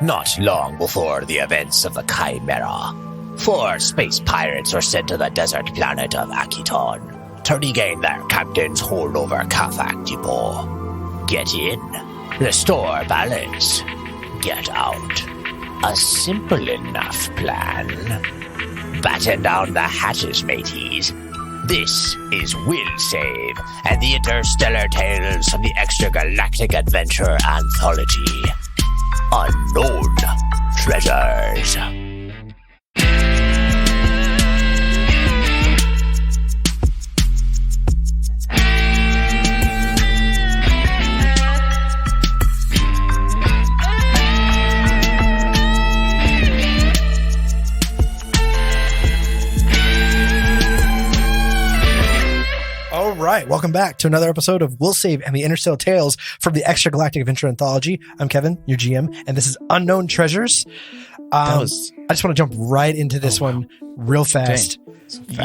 Not long before the events of the Chimera, 4 space pirates were sent to the desert planet of Akiton to regain their captain's hold over Kafak Depot. Get in, restore balance, get out. A simple enough plan. Batten down the hatches, mateys. This is Will Save and the Interstellar Tales from the Extragalactic Adventure Anthology. Unknown Treasures. All right, welcome back to another episode of Will Save and the Interstellar Tales from the Extragalactic Adventure Anthology. I'm Kevin, your GM, and this is Unknown Treasures. I just want to jump right into this one real fast.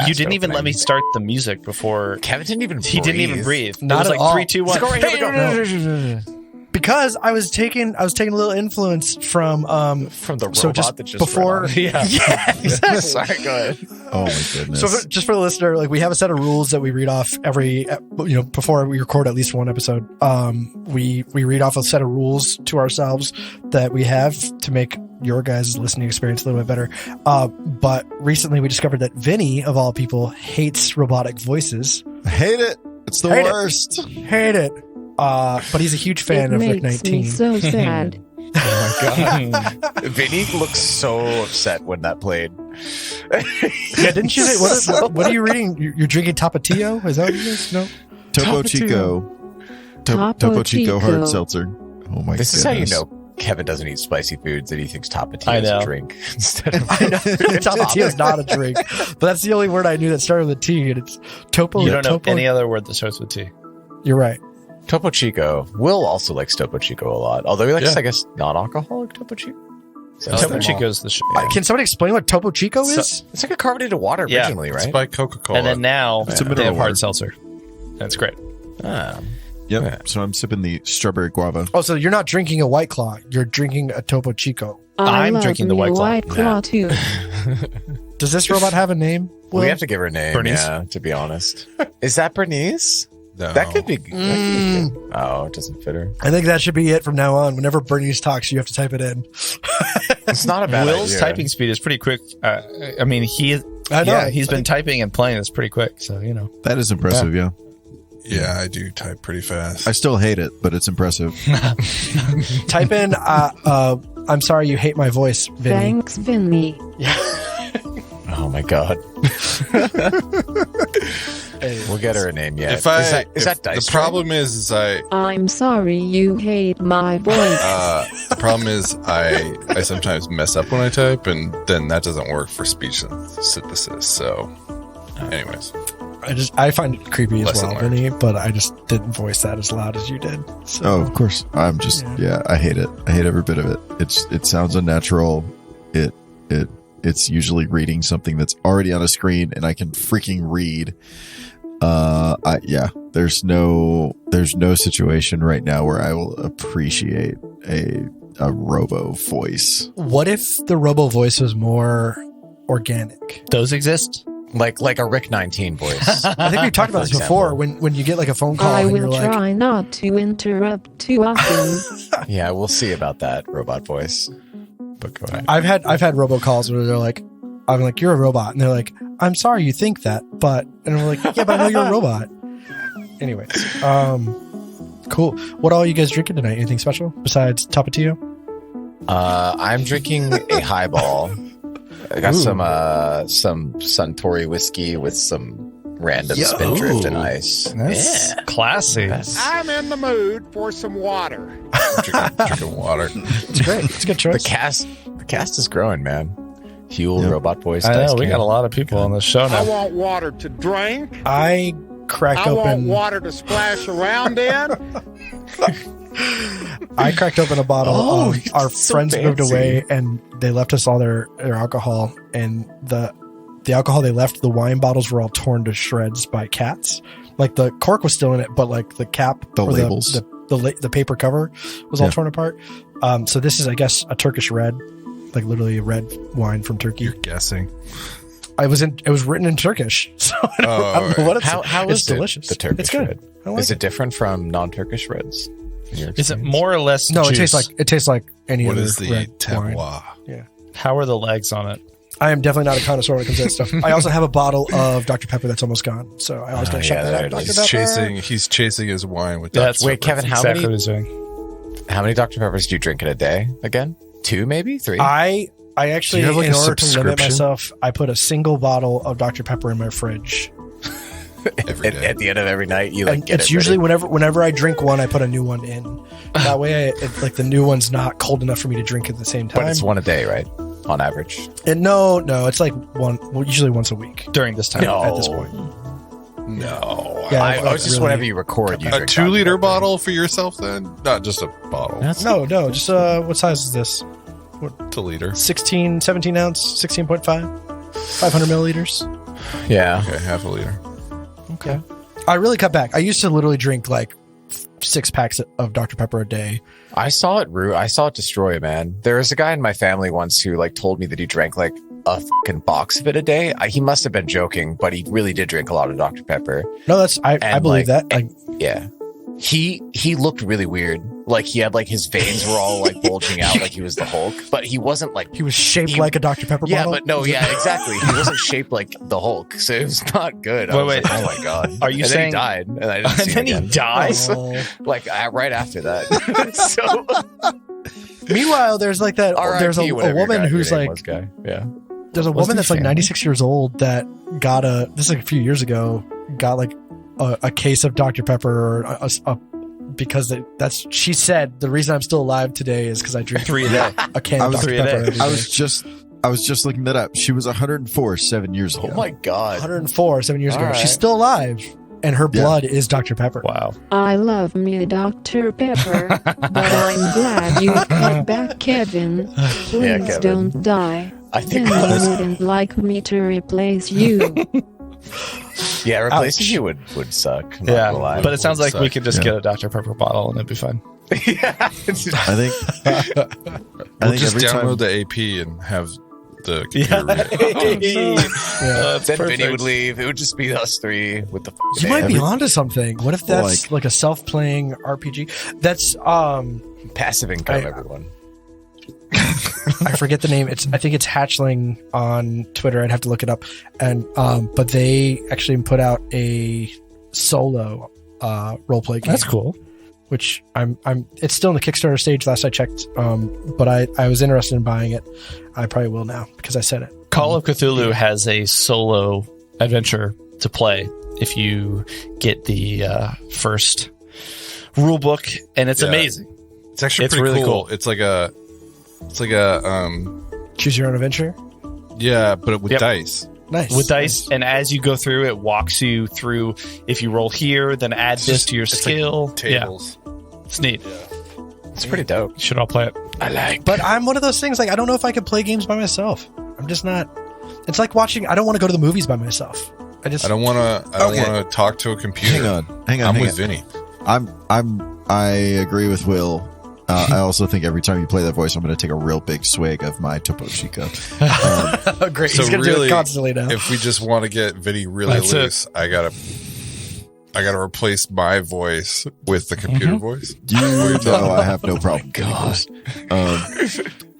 You didn't even let me start the music before. Kevin didn't even breathe. He didn't even breathe. Not it was at like all. 3, 2, 1. Go right, here we go. Because I was taking a little influence from the robot that just before. ran off. Yeah, exactly. Sorry, go ahead. Oh my goodness. So just for the listener, like we have a set of rules that we read off every, before we record at least one episode. We read off a set of rules to ourselves that we have to make your guys' listening experience a little bit better. But recently we discovered that Vinnie, of all people, hates robotic voices. I hate it. It's the worst. Hate it. But he's a huge fan of Rick 19. Makes me so sad. Oh my god. Vinny looks so upset when that played. Yeah, didn't you say, what are you reading? You're drinking Tapatio? Is that what it is? No? Topo Chico. Topo Chico hard seltzer. Oh my This goodness. is how you know Kevin doesn't eat spicy foods, that he thinks Tapatio is a drink instead of I know. Tapatio is not a drink. But that's the only word I knew that started with T, and it's Topo. You don't know Topo. any other word that starts with T. You're right. Topo Chico. Will also likes Topo Chico a lot, although he likes, I guess, non-alcoholic Topo Chico. Topo Chico's the shit. Can somebody explain what Topo Chico is? It's like a carbonated water Yeah, originally, right? It's by Coca-Cola. And then now It's a they mineral have hard water. seltzer. That's great. Ah. Yep. Yeah. So I'm sipping the strawberry guava. Oh, so you're not drinking a White Claw. You're drinking a Topo Chico. I'm love drinking the me a White Claw. White Claw too. Does this robot have a name? We have to give her a name, Bernice. yeah, to be honest. Is that Bernice? No. That could be good. Oh, it doesn't fit her. I think that should be it from now on. Whenever Bernice talks, you have to type it in. It's not a bad Will's idea. typing speed is pretty quick. I mean, he's been typing and playing this pretty quick. So, That is impressive, yeah. Yeah, I do type pretty fast. I still hate it, but it's impressive. Type in, I'm sorry you hate my voice, Vinny. Thanks, Vinny. Oh my god. We'll get her a name yet. If I, is that if dice? the problem is I'm sorry you hate my voice. the problem is I sometimes mess up when I type, and then that doesn't work for speech synthesis. So, anyways, I find it creepy as Lesson well, learned. Vinny, but I just didn't voice that as loud as you did. So. Oh, of course. I'm just I hate it. I hate every bit of it. It sounds unnatural. It's usually reading something that's already on a screen and I can freaking read. There's no situation right now where I will appreciate a robo voice. What if the robo voice was more organic? those exist. Like a Rick 19 voice. I think we've talked about For this before. example. When you get like a phone call I and you're will like, try not to interrupt too often. Yeah, we'll see about that robot voice. But go ahead. I've had robocalls where they're like, I'm like, you're a robot, and they're like, I'm sorry you think that, but, and I'm like, yeah, but I know you're a robot. Anyways, cool. What all are you guys drinking tonight? Anything special besides Tapatio? I'm drinking a highball. I got some Suntory whiskey with some random spindrift and ice. That's classy. I'm in the mood for some water. drinking water. It's great. It's a good choice. The cast is growing, man. Huel, Yep. robot voice. I know, Dice we King. got a lot of people on the show I now. want water to drink. I cracked I want open. water to splash around in. I cracked open a bottle. Oh, Our so friends moved fancy. away, and they left us all their alcohol. And the alcohol they left, the wine bottles were all torn to shreds by cats. Like the cork was still in it, but like the cap, The or labels. the paper cover was all torn apart. So this is, I guess, a Turkish red, like literally a red wine from Turkey. You're guessing. It was written in Turkish, so I don't know what it's. How it's is delicious. The Turkish it's good. red? I like Is it different from non-Turkish reds? Is it more or less? No, juice? it tastes like any What other is the red terroir? wine. Yeah. How are the legs on it? I am definitely not a connoisseur when it comes to that stuff. I also have a bottle of Dr. Pepper that's almost gone, so I always gotta check that out. He's chasing his wine with That's Dr. Wait, Pepper. Kevin, how Exactly many what he's doing. how many Dr. Peppers do you drink in a day? Again, 2, maybe 3. I actually, Do you have, like, in a order to limit subscription? myself, I put a single bottle of Dr. Pepper in my fridge. Every day. At the end of every night, you like And get it's it usually ready. whenever I drink one, I put a new one in. That way, the new one's not cold enough for me to drink at the same time. But it's one a day, right? On average. And no, it's like usually once a week During this time. No. at this point. No. Yeah, I was just really- whenever you record, you A drink 2-liter Dr. Pepper. bottle for yourself then? Not just a bottle. No, just what size is this? It's a liter. 16, 17 ounce, 16.5, 500 milliliters. Yeah. Okay, half a liter. Okay. I really cut back. I used to literally drink like 6 packs of Dr. Pepper a day. I saw it destroy a man. There was a guy in my family once who like told me that he drank like a fucking box of it a day. He must have been joking, but he really did drink a lot of Dr. Pepper. No, I And, believe like, that. Yeah. He looked really weird. Like he had like his veins were all like bulging out like he was the Hulk, but he wasn't like He was shaped like a Dr. Pepper yeah, bottle. but no, yeah, exactly. He wasn't shaped like the Hulk, so it was not good. I was Wait. like, oh my god! Are you and saying- then he died? And I didn't see And him then he again. dies? Oh. Like right after that. So Meanwhile, there's like that. There's a RIP, whatever your woman guy- who's your name like, was, guy. Yeah. there's a What's woman the that's like family? 96 years old that got this is like a few years ago, got like a case of Dr. Pepper or because she said the reason I'm still alive today is because I drink 3 a day. a can I of was Dr. 3 a Pepper. day. every I day. was just looking that up. She was 104 7 years ago. Oh my god. 104 7 years ago. All She's right. still alive, and her blood is Dr. Pepper. Wow. I love me Dr. Pepper, but I'm glad you cut back, Kevin. Please Kevin. don't die. I think Then you wouldn't like me to replace you. yeah, replacing you would suck. I'm not gonna lie. But it sounds like we suck. could just Yeah. get a Dr. Pepper bottle and it'd be fine. yeah. I think. We'll think just every time- download the AP and have the Yeah. computer read it. That's Then perfect. Vinny would leave. It would just be us 3 with the. You might be band. onto something. What if that's like a self-playing RPG? That's Passive income, I- everyone. I forget the name. I think it's Hatchling on Twitter. I'd have to look it up. And but they actually put out a solo role play game. That's cool. Which it's still in the Kickstarter stage last I checked. But I was interested in buying it. I probably will now because I said it. Call of Cthulhu has a solo adventure to play if you get the first rule book, and it's Yeah. amazing. It's actually It's pretty really cool. cool. It's like a Choose your own adventure. yeah, but with Yep. dice. Nice. With dice, and as you go through, it walks you through. If you roll here, then add this to your It's skill. like tables. Yeah, it's neat. It's pretty dope. You should all play it. I like. But I'm one of those things, like, I don't know if I could play games by myself. I'm just not. It's like watching. I don't want to go to the movies by myself. I don't want to. I don't Okay. want to talk to a computer. Hang on. I'm hang with on. Vinny. I agree with Will. I also think every time you play that voice, I'm going to take a real big swig of my Topo Chico. Oh, great. So He's going to do really, it constantly now. If we just want to get Vinny really That's it. loose, I gotta replace my voice with the computer voice. You know I have no problem. God.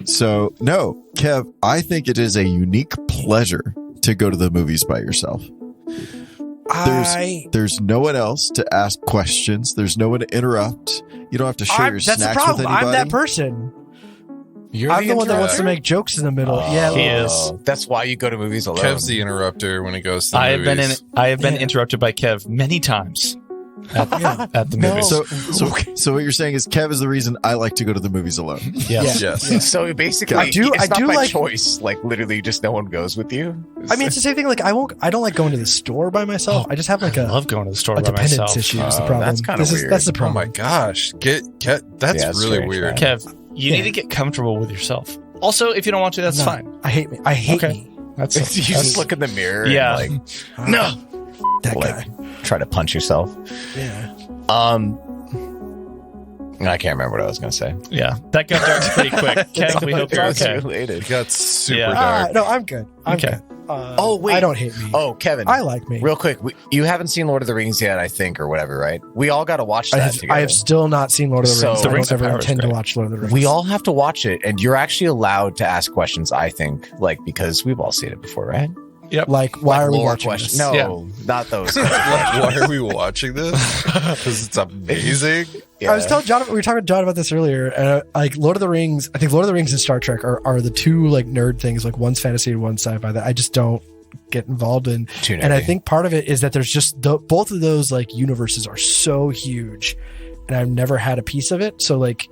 So, no, Kev, I think it is a unique pleasure to go to the movies by yourself. There's no one else to ask questions. There's no one to interrupt. You don't have to share your that's snacks the problem. with anybody. I'm that person. You're I'm the one that wants to interrupter? make jokes in the middle. Yeah, He well, is. That's why you go to movies alone. Kev's the interrupter when he goes to the I have movies. been interrupted by Kev many times at the No. movies. So what you're saying is Kev is the reason I like to go to the movies alone. Yes. Yes. So basically, I do- it's I not do by like- choice. Like literally, just no one goes with you. I mean, it's the same thing. Like, I don't like going to the store by myself. I just have like I a love going to the store by dependence myself. issue. Is the Oh, problem. that's kinda weird. That's the Oh problem. my gosh. That's Yeah, it's really strange, weird. man. Kev, you need to get comfortable with yourself. Also, if you don't want to, that's No, fine. I hate me. I hate Okay. me. That's you just look in the mirror. Yeah. And, That like guy. try to punch yourself. Yeah. I can't remember what I was going to say. Yeah, that got dark pretty quick. Kevin, we hope you're It's okay. related. It got super Yeah. dark. No, I'm good. I'm Okay. good. Oh, wait. I don't hate me. Oh, Kevin. I like me. Real quick, you haven't seen Lord of the Rings yet, I think, or whatever, right? We all got to watch that together. I have still not seen Lord of the So- Rings. The I Rings don't of ever Power is intend to great. watch Lord of the Rings. We all have to watch it, and you're actually allowed to ask questions, I think, like, because we've all seen it before, right? like, why Like are we lore watching questions. this? No, Yeah. not those. Why are we watching this? Because it's amazing. Yeah. I was telling John, we were talking to John about this earlier, and like Lord of the Rings, I think Lord of the Rings and Star Trek are the two like nerd things, like one's fantasy and one's sci-fi, that I just don't get involved in. Too And I nerdy. think part of it is that there's just both of those like universes are so huge, and I've never had a piece of it. So like,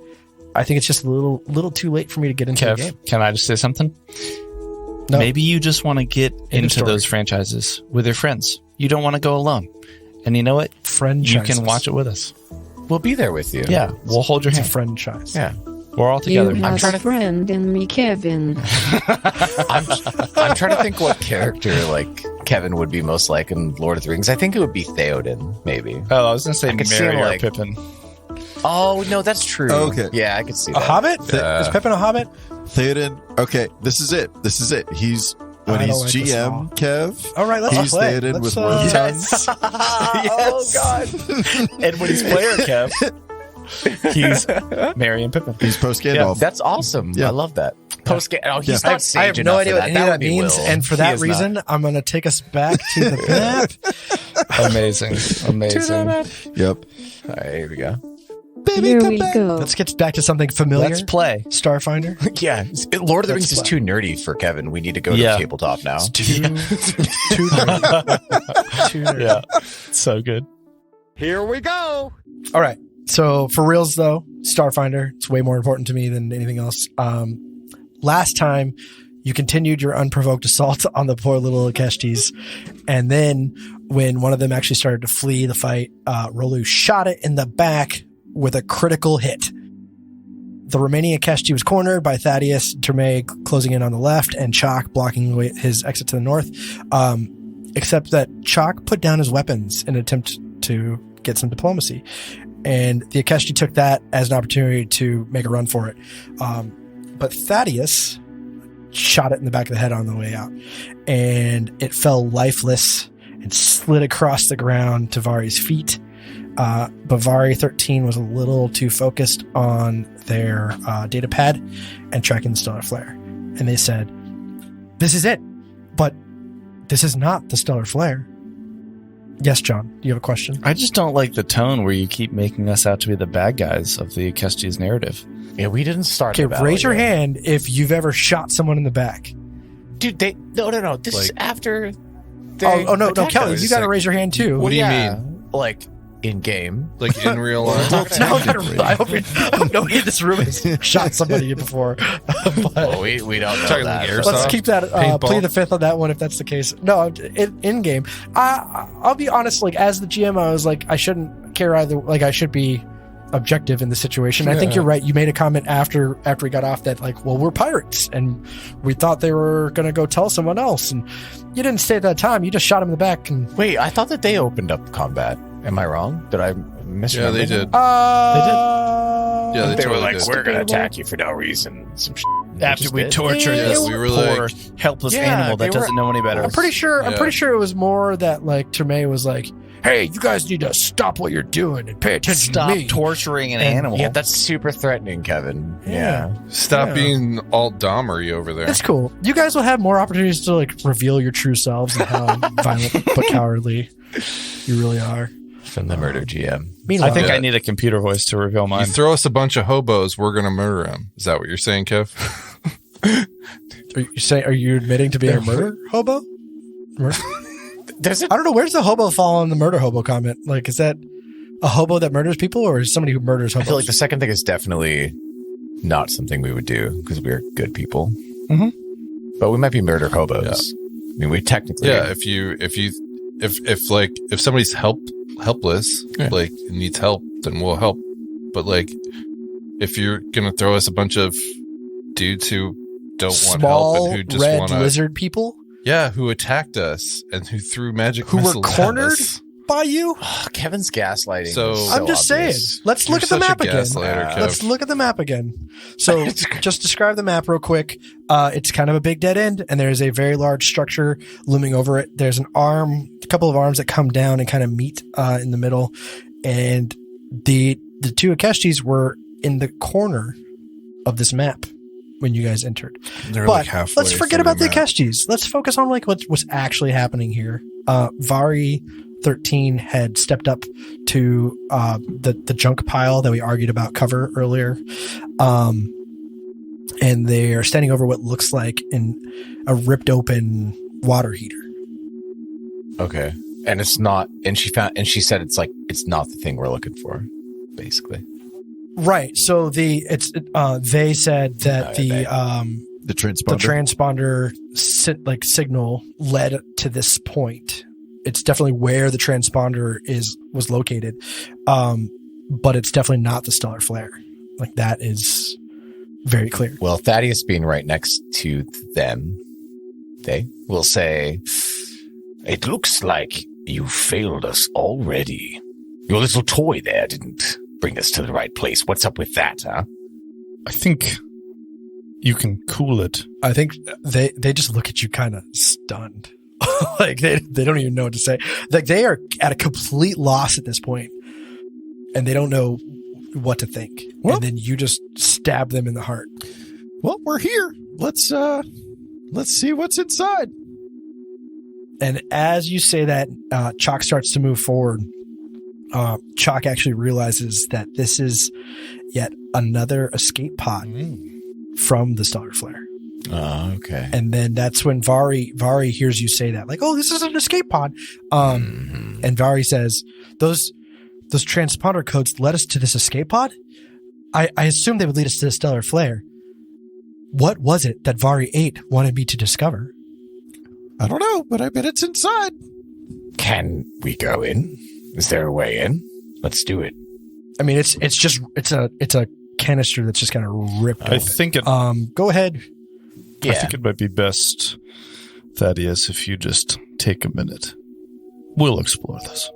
I think it's just a little too late for me to get into the Kev, game. can I just say something? No. Maybe you just want to get into story. those franchises with your friends. You don't want to go alone. And you know what? You can watch it with us. We'll be there with you. Yeah, we'll hold your It's a hand. franchise. Yeah. We're all You together. have a friend in me, Kevin. I'm trying to think what character, like, Kevin would be most like in Lord of the Rings. I think it would be Theoden, maybe. Oh, I was going to say I could see Merry him, or like- Pippin. Oh, no, that's true. Okay. Yeah, I could see A that. Hobbit? Yeah. Is Pippin a Hobbit? Theoden. Okay, this is it. He's when I he's don't like this at all. GM, Kev. All right, let's He's play. Theoden Let's, with worm Yes. tongues. Oh, God. And when he's player Kev, he's Merry and Pippin. He's post Gandalf. That's awesome. Yeah. I love that. Oh, he's Yeah. not sage I have no enough idea for what any of would that be means, Will. and for He that is not. reason, I'm going to take us back to the map. Amazing. Amazing. Yep. All right, here we go. Baby, Here come we back. go. Let's get back to something familiar. Let's play. Starfinder. Yeah, Lord of the Rings Let's is play. too nerdy for Kevin. We need to go Yeah. to tabletop now. Too nerdy. Too nerdy. Yeah. So good. Here we go. All right. So for reals though, Starfinder, it's way more important to me than anything else. Last time you continued your unprovoked assault on the poor little Akeshtis. And then when one of them actually started to flee the fight, Rolu shot it in the back with a critical hit. The remaining Akeshti was cornered by Thaddeus, Terme closing in on the left, and Chalk blocking his exit to the north. Except that Chalk put down his weapons in an attempt to get some diplomacy. And the Akeshti took that as an opportunity to make a run for it. But Thaddeus shot it in the back of the head on the way out. And it fell lifeless and slid across the ground to Vari's feet. Bavari 13 was a little too focused on their data pad and tracking the stellar flare. And they said, "This is it, but this is not the stellar flare." Yes, John, do you have a question? I just don't like the tone where you keep making us out to be the bad guys of the Akeshti's narrative. Yeah, we didn't start. Okay, the battle raise your yet. hand if you've ever shot someone in the back. dude. No. This is Like- after. Oh, no, attacked Kelly, us. you got to like- raise your hand too. What do you Yeah, mean? Like in game. Like in real life? No, I hope nobody in this room has shot somebody before. But Well, we don't know Talking that. like but- let's keep that Paintball. plead the fifth on that one if that's the case. No, in game, I'll be honest. Like as the GM, I was like, I shouldn't care either. Like I should be objective in the situation. I think Yeah. you're right. You made a comment after we got off that like, well, we're pirates and we thought they were going to go tell someone else, and you didn't stay at that time. You just shot him in the back and. Wait, I thought that they opened up combat. Am I wrong? Did I misremember? Yeah, they did. Yeah, Yeah, They were totally like, did. "We're gonna attack you for no reason." Some After we tortured Yeah, this we were poor, like- helpless Yeah, animal they that were- doesn't know any better. I'm pretty sure Yeah. it was more that like Terme was like, "Hey, you guys need to stop what you're doing and pay attention Stop to me." torturing an And- animal. Yeah, that's super threatening, Kevin. Yeah. Stop Yeah. being all Dahmery over there. That's cool. You guys will have more opportunities to like reveal your true selves and how violent but cowardly you really are. From the murder GM. Meanwhile, I think Yeah. I need a computer voice to reveal You mine. throw us a bunch of hobos, we're gonna murder them. Is that what you're saying, Kev? are you admitting to being a murder hobo? There's a I don't know. Where's the hobo fall on the murder hobo comment? Like, is that a hobo that murders people, or is somebody who murders I hobos? feel like the second thing is definitely not something we would do because we're good people. Mhm. But we might be murder hobos. I mean, we technically. Yeah, if somebody's helpless, Yeah. like needs help, then we'll help. But like, if you're gonna throw us a bunch of dudes who don't want help small and who just red want to, lizard people yeah, who attacked us and who threw magic who were missiles at cornered. us. by you. Kevin's gaslighting. So- is I'm just obvious. saying. Let's look You're at the such a map again. gaslighter, Kev. Let's look at the map again. So just describe the map real quick. It's kind of a big dead end, and there's a very large structure looming over it. There's a couple of arms that come down and kind of meet in the middle. And the two Akeshtis were in the corner of this map when you guys entered. They're But like halfway. let's forget through about the map. Akeshtis. Let's focus on like what's actually happening here. Vari 13 had stepped up to the junk pile that we argued about cover earlier. And they are standing over what looks like a ripped open water heater. Okay. And it's not, and she said it's not the thing we're looking for, basically. Right. So they said that The transponder. the transponder signal led to this point. It's definitely where the transponder was located. But it's definitely not the stellar flare. Like that is very clear. Well, Thaddeus being right next to them, they will say, "It looks like you failed us already. Your little toy there didn't bring us to the right place. What's up with that, huh?" I think you can cool it. I think they just look at you kind of stunned. Like they don't even know what to say. Like they are at a complete loss at this point, and they don't know what to think. Well- and then you just stab them in the heart. Well, we're here. Let's see what's inside. And as you say that, Chalk starts to move forward. Chalk actually realizes that this is yet another escape pod from the stellar flare. Okay. And then that's when Vari hears you say that, like, "Oh, this is an escape pod." And Vari says, "Those transponder codes led us to this escape pod. I assume they would lead us to the stellar flare. What was it that Vari 8 wanted me to discover?" I don't know, but I bet it's inside. Can we go in? Is there a way in? Let's do it. I mean, it's a canister that's just kind of ripped I open. think it. Go ahead. I think it might be best, Thaddeus, if you just take a minute. We'll explore this.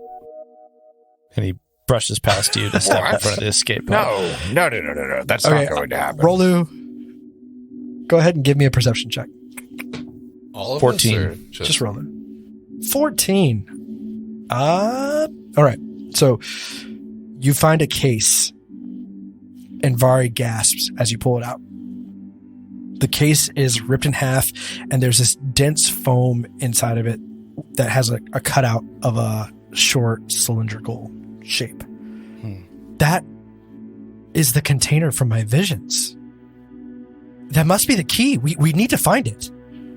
And he brushes past you to step in front of the escape pod. No. That's Okay, not going to happen. Rolu, go ahead and give me a perception check. All of 14. us, or Just roll it. 14. All right. So you find a case, and Vari gasps as you pull it out. The case is ripped in half, and there's this dense foam inside of it that has a cutout of a short cylindrical shape. That is the container from my visions. That must be the key. We need to find it.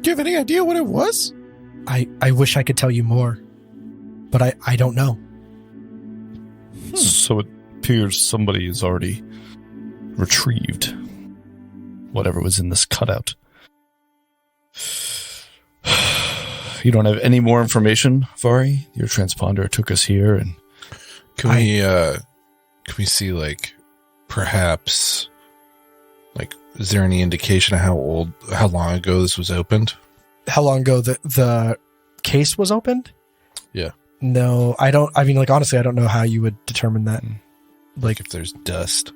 Do you have any idea what it was? I wish I could tell you more, but I don't know. So it appears somebody has already retrieved whatever was in this cutout. You don't have any more information, Vari? Your transponder took us here, and Can we see, like, perhaps, like, is there any indication of how long ago this was opened? How long ago the case was opened? Yeah. No, I don't. I mean, like, honestly, I don't know how you would determine that. Like, if there's dust.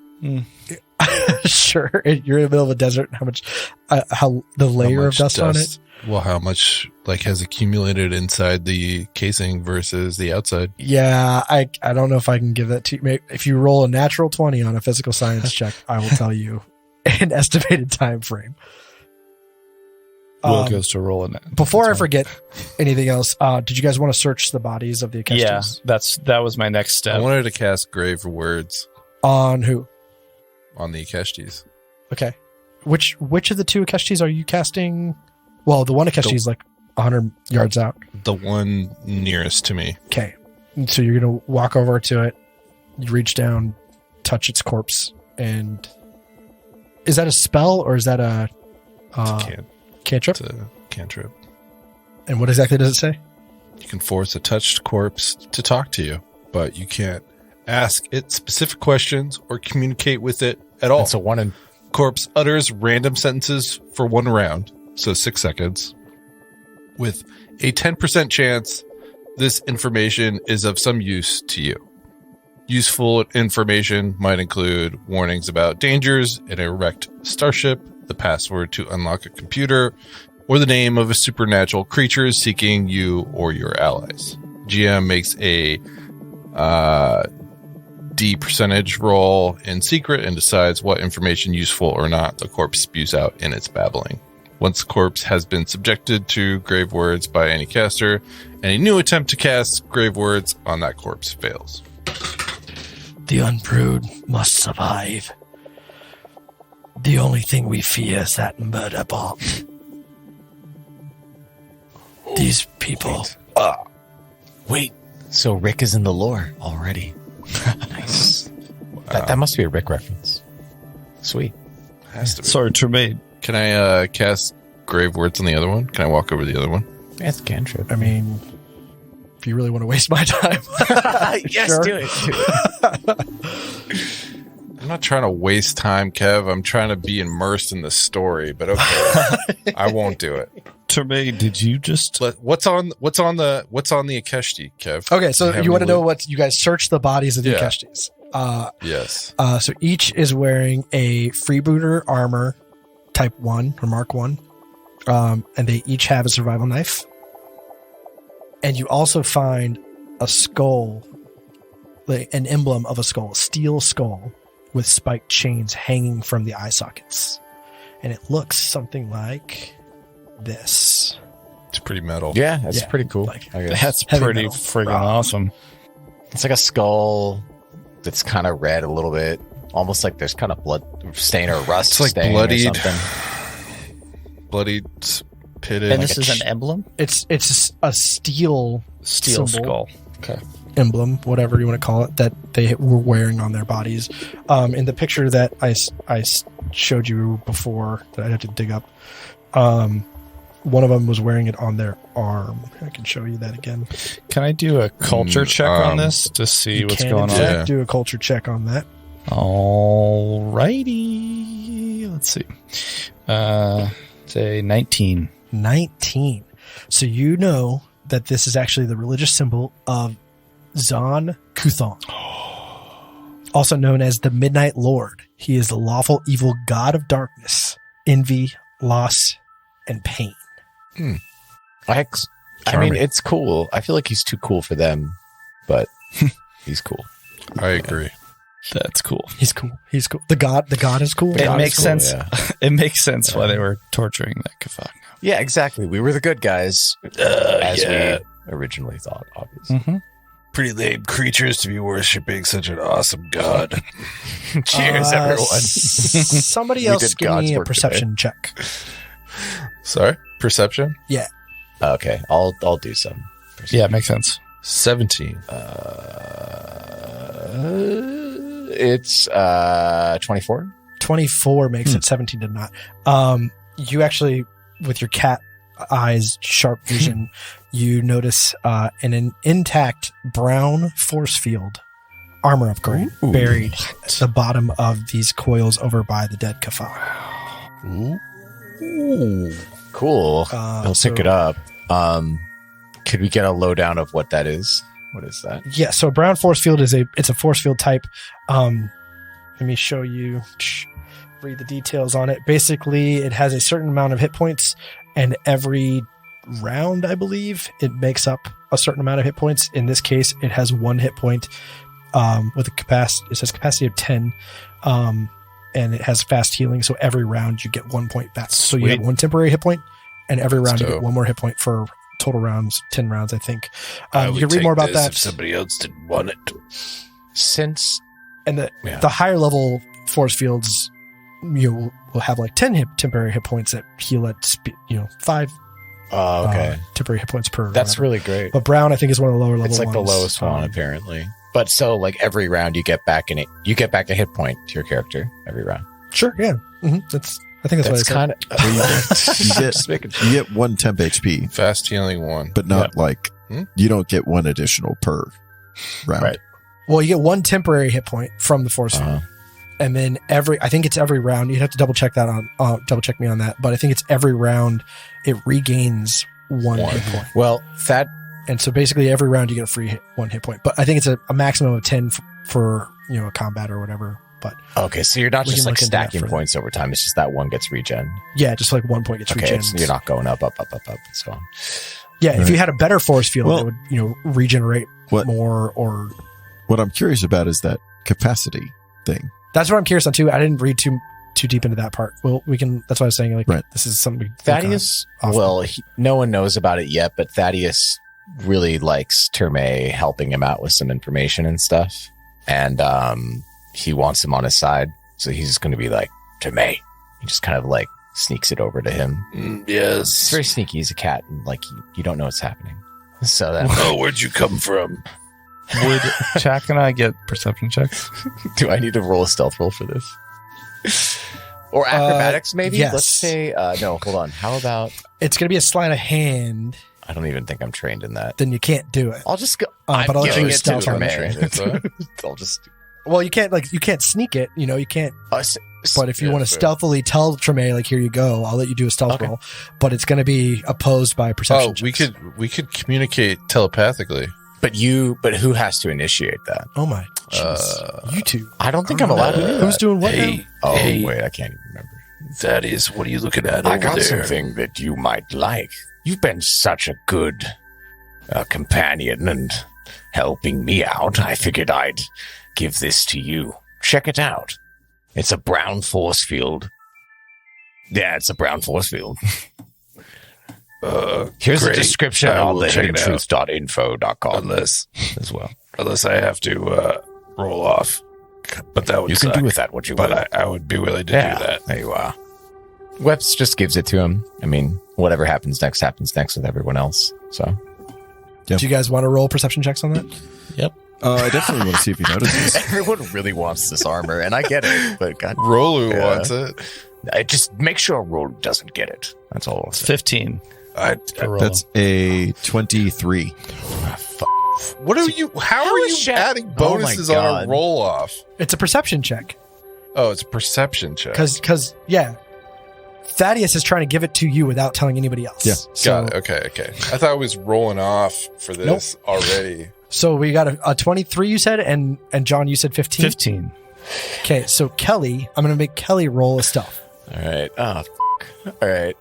Sure, you're in the middle of a desert. How the layer How of much dust on it? Well, how much, like, has accumulated inside the casing versus the outside? Yeah, I don't know if I can give that to you. Maybe if you roll a natural 20 on a physical science check, I will tell you an estimated time frame. Will goes to roll in it. Before I forget anything else, did you guys want to search the bodies of the Akeshtis? Yeah, that was my next step. I wanted to cast Grave Words On who? on the Akeshtis. Okay. Which of the two Akeshtis are you casting? Well, the one Akeshi is like 100 yards out. The one nearest to me. Okay. And so you're going to walk over to it, you reach down, touch its corpse, and is that a spell or is that a cantrip? It's a cantrip. And what exactly does it say? You can force a touched corpse to talk to you, but you can't ask it specific questions or communicate with it at all. It's a one in. Corpse utters random sentences for 1 round, so 6 seconds, with a 10% chance this information is of some use to you. Useful information might include warnings about dangers in a wrecked starship, the password to unlock a computer, or the name of a supernatural creature seeking you or your allies. GM makes a D percentage roll in secret and decides what information, useful or not, the corpse spews out in its babbling. Once the corpse has been subjected to grave words by any caster, any new attempt to cast grave words on that corpse fails. The unbrewed must survive. The only thing we fear is that murder bomb. These people. Wait. So Rick is in the lore already. Nice. That must be a Rick reference. Sweet. Has to be. Sorry, Tremaine. Can I cast grave words on the other one? Can I walk over to the other one? That's a cantrip. I mean, if you really want to waste my time. Yes, sure. do it. I'm not trying to waste time, Kev. I'm trying to be immersed in the story, but okay. I won't do it. Tremaine, did you just... What's on the Akeshti, Kev? Okay, so you want to know what you guys search the bodies of the Yeah. Akeshtis. Yes. So each is wearing a freebooter armor type 1 or Mark 1. And they each have a survival knife. And you also find a skull, like an emblem of a skull, a steel skull with spiked chains hanging from the eye sockets. And it looks something like this. It's pretty metal. Yeah, that's Yeah, pretty cool. like- I guess. That's Heavy pretty metal. friggin' awesome. It's like a skull that's kind of red a little bit. Almost like there's kind of blood stain or rust It's like stain bloodied. or something. Bloodied, pitted. And this is an emblem? It's a steel Steel symbol. skull. emblem, whatever you want to call it, that they were wearing on their bodies. In the picture that I showed you before that I had to dig up, one of them was wearing it on their arm. I can show you that again. Can I do a culture check on this to see You what's can, going in on? fact, Yeah. do a culture check on that. Alrighty. Let's see. Say 19. 19. So you know that this is actually the religious symbol of Zon Kuthon, also known as the Midnight Lord. He is the lawful evil god of darkness, envy, loss, and pain. I mean, Charming. it's cool. I feel like he's too cool for them, but he's cool. I agree. That's cool. He's cool. He's cool. The god is cool. It God makes is cool, sense. yeah. It makes sense why they were torturing that Kafak. Yeah, exactly. We were the good guys, as we originally thought, obviously. Mm-hmm. Pretty lame creatures to be worshipping such an awesome god. Cheers, everyone. Somebody We else did give God's me a work perception check. Sorry? Perception? Okay, I'll do some. Yeah, it makes sense. 17. It's 24. 24 makes it 17 to not. You actually, with your cat eyes, sharp vision, you notice an intact brown force field armor upgrade buried at the bottom of these coils over by the dead Kafak. Cool. I'll pick it up. Could we get a lowdown of what that is? What is that? Yeah, so a brown force field it's a force field type. Let me show you, read the details on it. Basically, it has a certain amount of hit points, and every round, I believe, it makes up a certain amount of hit points. In this case, it has 1 hit point with a capacity. It says capacity of 10, and it has fast healing. So every round you get 1 point back. So you have 1 temporary hit point, and every round you get 1 more hit point for total rounds, 10 rounds, I think. You can read more about that. If somebody else didn't want it. Since And the higher level force fields, will have like 10 temporary hit points that heal at 5 temporary hit points per. That's whatever. really great. But brown, I think, is one of the lower level. It's like the ones. lowest one, apparently. But so, like every round, you get back a hit point to your character every round. Sure, yeah. I think that's what I kind said. You get 1 temp HP, Fast healing 1. but not you don't get 1 additional per round. Right. Well, you get 1 temporary hit point from the force field, and then I think it's every round. You'd have to double check me on that. But I think it's every round it regains 1 hit point. Well, Thad And so basically every round you get a free one hit point. But I think it's a maximum of 10 for a combat or whatever. But Okay, so you're not We just can like look into that stacking further. points over time. It's just that one gets regen. yeah, just like 1 point gets Okay, regen. so you're not going up, and so on. Yeah, if you had a better force field, Well- it would regenerate What- more. Or What I'm curious about is that capacity thing. that's what I'm curious on too. I didn't read too deep into that part. Well, we can. That's why I was saying like Right. this is something. Thaddeus, Often. no one knows about it yet, but Thaddeus really likes Terme helping him out with some information and stuff. And he wants him on his side. So he's going to be like, Terme. He just kind of like sneaks it over to him. It's Yes. very sneaky. He's a cat. And like, you don't know what's happening. So then, Oh, where'd you come from? Would Jack and I get perception checks? do I need to roll a stealth roll for this? Or acrobatics, maybe? yes. Let's say, no, hold on. How about, It's going to be a sleight of hand. I don't even think I'm trained in that. Then you can't do it. I'll just go. But I'll let giving you it to stealth on Terme. I'll just. Well, you can't sneak it. You can't. But if you Yeah, want to fair. stealthily tell Treme, like, here you go, I'll let you do a stealth roll. But it's going to be opposed by perception. Oh, checks. we could communicate telepathically. But who has to initiate that? Oh my, jeez. You two. I don't think I'm allowed to do that. Who's doing what now? Oh, Hey. wait, I can't even remember. Thaddeus, what are you looking at I over got there? something that you might like. You've been such a good companion and helping me out. I figured I'd give this to you. Check it out. It's a brown force field. Yeah, it's a brown force field. Here's great. a description I on will the check it out. hiddentruth.info.com Unless as well. I have to roll off. But that would You can suck. do with that what you will. But I would be willing to Yeah, do that. there you are. Webs just gives it to him. I mean, whatever happens next with everyone else. So Do you guys want to roll perception checks on that? I definitely want to see if he notices. everyone really wants this armor, and I get it. But God, Rolu Yeah. wants it. I just make sure Rolo doesn't get it. That's all. I'll say. 15. I That's a 23. What are you? How are you is Jack- adding Oh my bonuses on God. a roll off? It's a perception check. Oh, it's a perception check. Because Thaddeus is trying to give it to you without telling anybody else. Yeah. So, Got it. Okay. I thought I was rolling off for this already. So we got a 23, you said, and John, you said 15? 15. Okay, so Kelly, I'm going to make Kelly roll a stealth. All right. Oh, all right.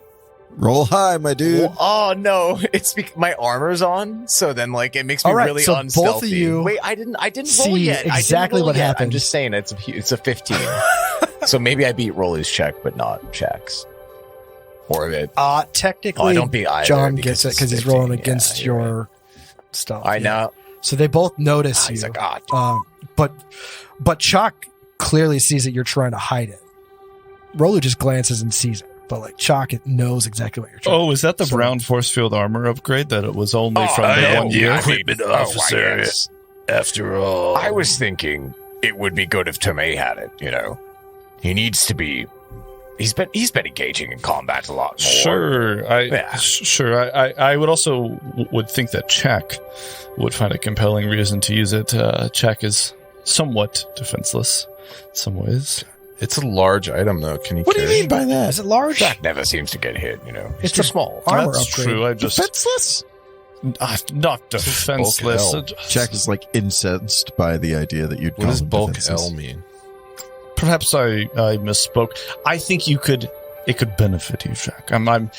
Roll high, my dude. Oh no, it's my armor's on, so then like it makes me All right, really so unstealthy. both of you Wait, I didn't roll see yet. I didn't exactly roll what yet. happened. I'm just saying it's a 15. So maybe I beat Rolly's check, but not Check's. Or it. Technically, Oh, I don't beat either John because gets it it's because he's 15. rolling Yeah, against you're your stuff. I Yeah. know. So they both notice He's you. like, But Chalk clearly sees that you're trying to hide it. Rolu just glances and sees it. But like Chalk knows exactly what you're trying. Oh, is that the So- brown force field armor upgrade that it was only from I the am 1 the year? equipment officer. After all, I was thinking it would be good if Tomei had it. He needs to be. He's been engaging in combat a lot more. Sure, Yeah. sure. I would also would think that Czech would find a compelling reason to use it. Czech is somewhat defenseless in some ways. It's a large item, though. Can you? What do you carry mean by that? Is it large? Jack never seems to get hit. It's too a small. armor That's upgrade. true. I just Defenseless? not defenseless. L. Jack is like incensed by the idea that you'd What call does him bulk defenseless. L mean? Perhaps I misspoke. I think it could benefit you, Jack. I'm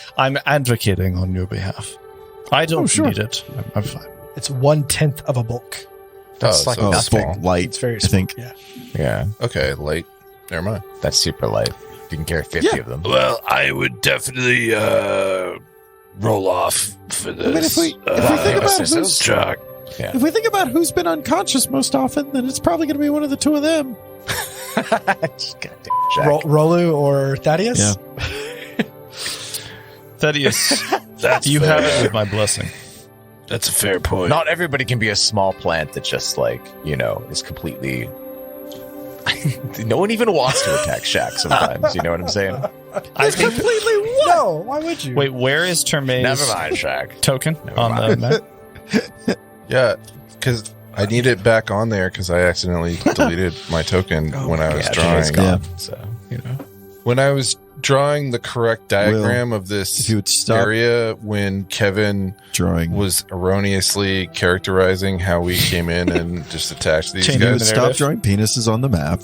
advocating on your behalf. I don't sure. need it. I'm fine. It's 1/10 of a bulk. That's like so nothing. bulk light. It's very I small. think. Yeah. Yeah, Okay, light. Never mind. that's super light. You can carry 50 of them. well, I would definitely roll off for this. I mean, if we think about who's, Jack. if we think about who's been unconscious most often, then it's probably going to be one of the two of them. Goddamn Jack. Rolu or Thaddeus? Yeah. Thaddeus, That's you fair. have it with my blessing. That's a fair point. Not everybody can be a small plant that just is completely. No one even wants to attack Shaq sometimes. You know what I'm saying? I think. Completely what? No, why would you? Wait, where is Terme's Never mind, Shaq. token Never on the map? Yeah, because I need it back on there because I accidentally deleted my token when I was Yeah, Terme's drawing. gone. So When I was drawing the correct diagram of this if you would stop area when Kevin drawing was erroneously characterizing how we came in and just attacked these Changing you would guys. stop drawing penises on the map,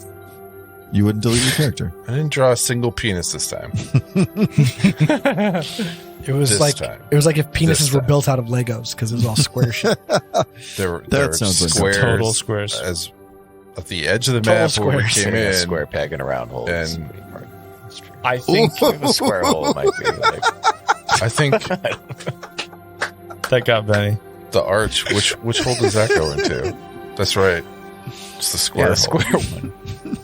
you wouldn't delete your character. I didn't draw a single penis this time. It was This like time. it was like if penises This were time. built out of Legos because it was all square shit. There were sounds like squares total squares. as at the edge of the Total map where we squares. came in. Square peg in a round hole. And- I think the square hole might be like I think That got Benny. the arch. Which hole does that go into? That's right. It's the square hole. square one.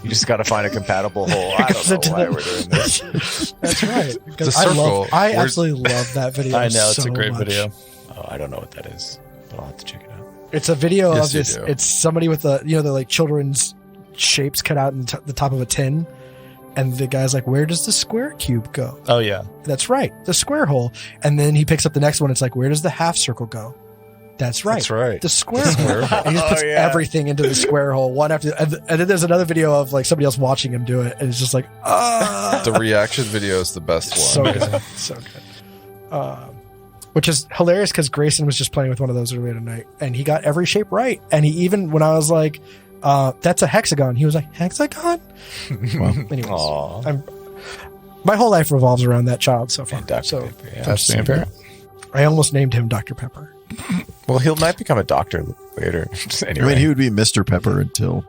You just got to find a compatible hole. I Goes don't know into why the- we're doing this. That's right. Because It's a circle. I Where's- absolutely love that video. I know, it's so a great much. video. Oh, I don't know what that is, but I'll have to check it out. It's a video Yes, of you this. do. It's somebody with the the like children's shapes cut out in the top of a tin, and the guy's like, "Where does the square cube go?" Oh, yeah. That's right, the square hole. And then he picks up the next one. It's like, "Where does the half circle go?" That's right. That's right. The square hole. And he just puts Oh, yeah. everything into the square hole, one after. And then there's another video of like somebody else watching him do it, and it's just like, ah. The reaction video is the best one. So good, so good. Which is hilarious because Grayson was just playing with one of those earlier tonight, and he got every shape right. And he even, when I was like, "That's a hexagon," he was like, "Hexagon." Well, anyways, Aw. my whole life revolves around that child so far. And Dr. So Pepper, yeah. That's the parent. I almost named him Dr. Pepper. Well, he might become a doctor later. Anyway, I mean, he would be Mr. Pepper until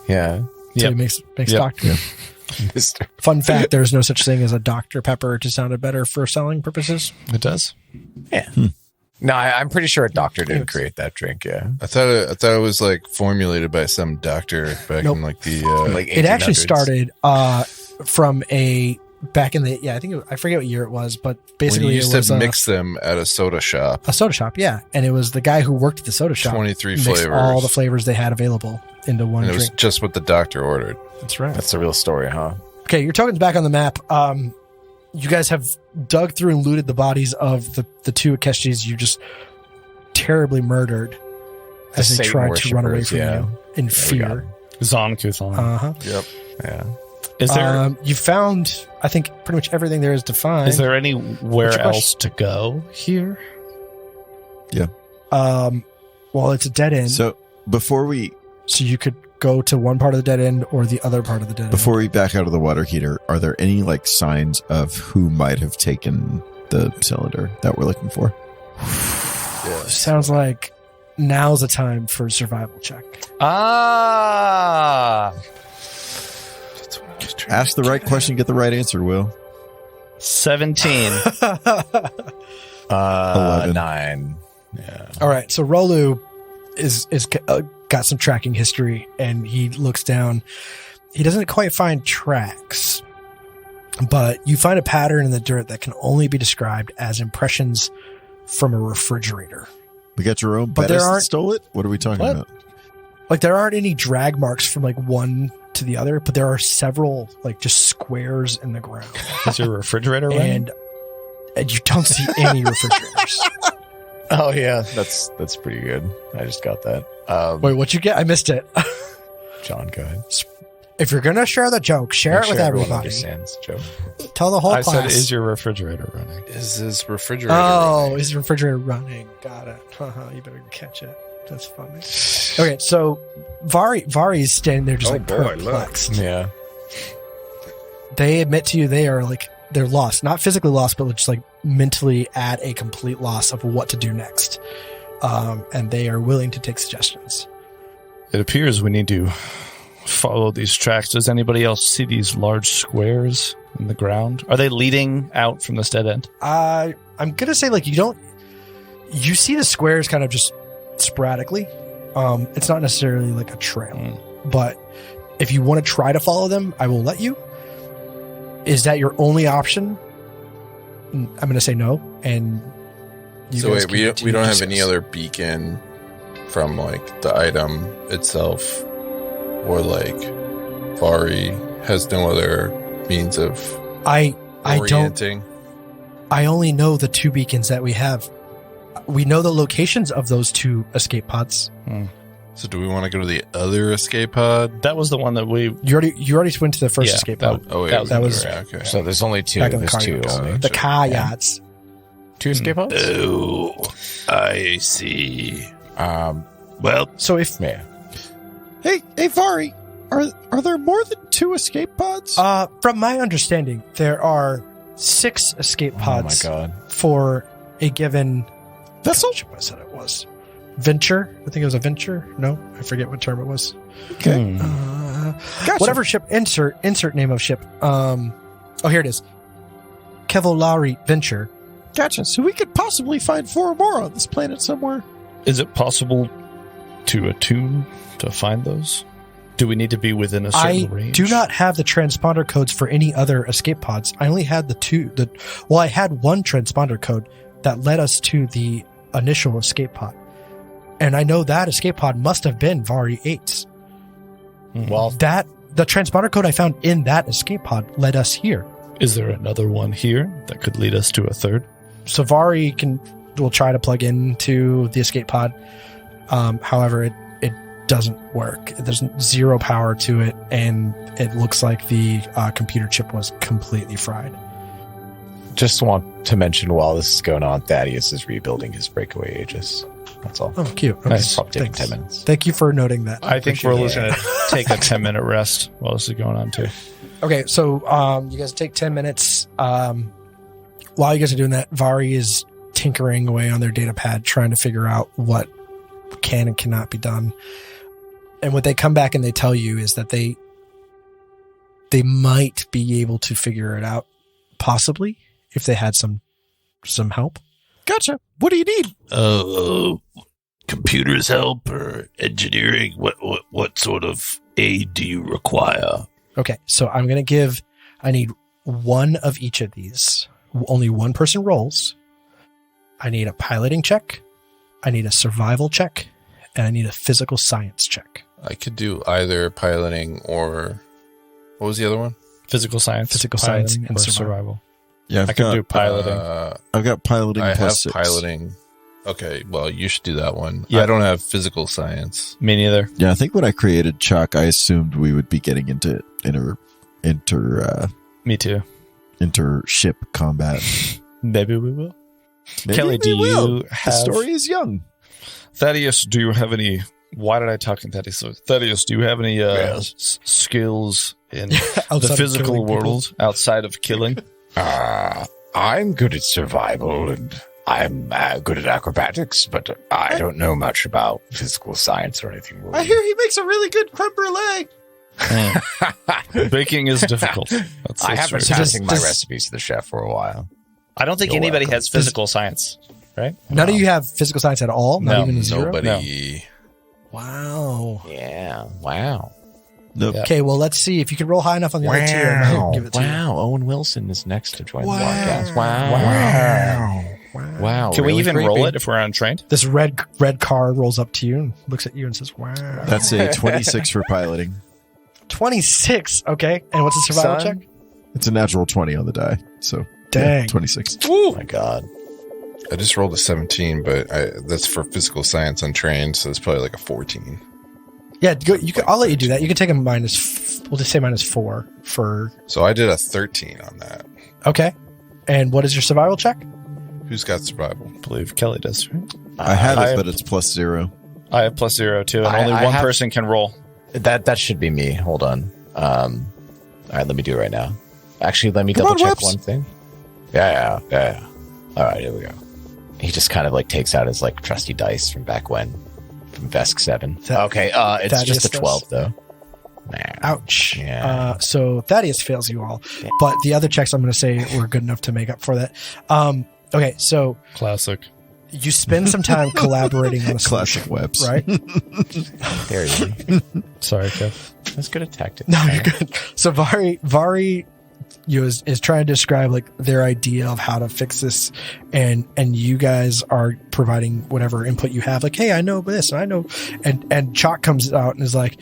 yeah. So Yep. he makes Yep. doctor. Mr. Fun fact: there is no such thing as a Dr. Pepper. It just sounded better for selling purposes. It does. Yeah. No, I'm pretty sure a doctor didn't create that drink. Yeah. I thought it was like formulated by some doctor back Nope. in like the Like It actually 1800s. started from a back in the I think I forget what year it was, but when basically you used it was to mix them at a soda shop. a soda shop, yeah, and it was the guy who worked at the soda shop 23 mixed flavors. all the flavors they had available into one And it was drink. just what the doctor ordered. That's right. That's the real story, huh? Okay, your token's back on the map. You guys have dug through and looted the bodies of the two Akeshis you just terribly murdered as they Satan tried to run away worshippers, from yeah. you in we fear. Zonkuthon. Uh-huh. Yep. Yeah. Is there You found, I think, pretty much everything there is to find. is there anywhere What's your else to go here? Well, it's a dead end, so before we so you could go to one part of the dead end or the other part of the dead end. before we back out of the water heater, are there any like signs of who might have taken the cylinder that we're looking for? Sounds like now's the time for a survival check. Ah, That's what I was trying Ask the right question, get the right answer, Will. 17. 11. 9. Yeah. All right, so Rolu is got some tracking history, and he looks down. He doesn't quite find tracks, but you find a pattern in the dirt that can only be described as impressions from a refrigerator. We got your own But there Bettis that aren't- stole it? What are we talking What? about? Like there aren't any drag marks from like one to the other, but there are several like just squares in the ground, is your refrigerator running? and you don't see any refrigerators. Oh yeah, that's pretty good. I just got that. Wait, what'd you get? I missed it. John, go ahead. If you're gonna share the joke, share Make it with sure everyone everybody. understands, Joe. Tell the whole I class. said, is your refrigerator running? Is this refrigerator? Oh, running? is the refrigerator running? Got it. You better catch it. That's funny. Okay, so Vari's standing there just Oh, like boy, look. perplexed. Yeah. They admit to you they're lost, not physically lost, but just like mentally at a complete loss of what to do next. And they are willing to take suggestions. It appears we need to follow these tracks. Does anybody else see these large squares in the ground? Are they leading out from this dead end? I'm gonna say like you see the squares kind of just sporadically. It's not necessarily like a trail, but if you want to try to follow them, I will let you. Is that your only option? I'm gonna say no. And So guys wait, can we continue don't to have any discuss. other beacon from like the item itself, or like Vari has no other means of I don't. orienting. I only know the two beacons that we have. We know the locations of those two escape pods. So do we want to go to the other escape pod? That was the one that we. You already went to the first escape pod. That was okay. So there's only two. Back in the There's two car only. The car yachts. Two escape pods? Oh, I see. Well, So if Yeah. Hey, Vari, are there more than 2 escape pods? from my understanding, there are 6 escape pods Oh my god. for a given Vessel? what I said it was. Venture. I think it was a venture. No, I forget what term it was. Okay. Gotcha. Whatever ship. Insert name of ship. Here it is. Kevolari Venture. Gotcha. So we could possibly find 4 more on this planet somewhere. Is it possible to attune to find those? Do we need to be within a certain I range? do not have the transponder codes for any other escape pods. I only had I had one transponder code that led us to the initial escape pod. And I know that escape pod must have been Vari 8's. Well, The transponder code I found in that escape pod led us here. Is there another one here that could lead us to a third? So Vari will try to plug into the escape pod. However, it doesn't work. There's 0 power to it, and it looks like the computer chip was completely fried. just want to mention while this is going on, Thaddeus is rebuilding his breakaway Aegis. That's all. Oh, cute. Okay. Nice. Probably taking Thanks. 10 minutes. Thank you for noting that. I think we're appreciate going to take a 10-minute rest while this is going on, too. it. Okay, so you guys take 10 minutes. While you guys are doing that, Vari is tinkering away on their data pad, trying to figure out what can and cannot be done. And what they come back and they tell you is that they might be able to figure it out, possibly, if they had some help. Gotcha. What do you need? Computers help or engineering? What sort of aid do you require? Okay, so I need one of each of these. Only one person rolls. I need a piloting check. I need a survival check. And I need a physical science check. I could do either piloting or what was the other one? Physical science. Physical science piloting, and or survival. Yeah, I can do piloting. I've got piloting I have plus 6. piloting. Okay, well, you should do that one. Yeah. I don't have physical science. Me neither. Yeah, I think when I created Chuck, I assumed we would be getting into Me too. inter-ship combat. Maybe we will. Maybe Kelly, we do will. you The have... story is young. Thaddeus, do you have any... Why did I talk in Thaddeus? Thaddeus, do you have any skills in the Outside of physical killing people. world outside of killing? I'm good at survival and I'm good at acrobatics, but I don't know much about physical science or anything. I hear he makes a really good creme brulee. Baking is difficult. That's I have been true. passing my Does- recipes to the chef for a while. I don't think You're anybody welcome. has physical science, right? None of you have physical science at all? Not No, even a 0? Nobody. Wow. Yeah. Wow. Nope. Yeah. Okay, well, let's see. If you can roll high enough on the other tier, I might give it to you. Wow. Owen Wilson is next to join Wow. the podcast. Wow. Wow. Can we really even creepy. roll it if we're untrained? This red car rolls up to you and looks at you and says, wow. That's a 26 for piloting. 26. Okay. And what's the survival Son? check? It's a natural 20 on the die. So, Dang. 26. Oh my God. I just rolled a 17, but that's for physical science untrained, so it's probably like a 14. Yeah, I'll let you do that. You can take a we'll just say -4 for, So I did a 13 on that. okay. And what is your survival check? Who's got survival? I believe Kelly does. Right? I have I- it, but it's +0. I have +0 too, and I- only I one have- person can roll. That should be me. Hold on. All right, let me do it right now. Actually, let me Come on, double check Whips. one thing. Yeah. All right, here we go. He just kind of like takes out his like trusty dice from back when, from Vesk 7. Okay, it's Thaddeus just a does. 12 though. Nah. Ouch. Yeah. So Thaddeus fails you all, but the other checks I'm going to say were good enough to make up for that. Okay, so Classic. you spend some time collaborating on a Classic solution, webs. right? There you go. Sorry, Kev. That's good at tactics. No, you're good. So Vari is trying to describe like their idea of how to fix this, and you guys are providing whatever input you have. Like, hey, I know this, and I know, and Chalk comes out and is like,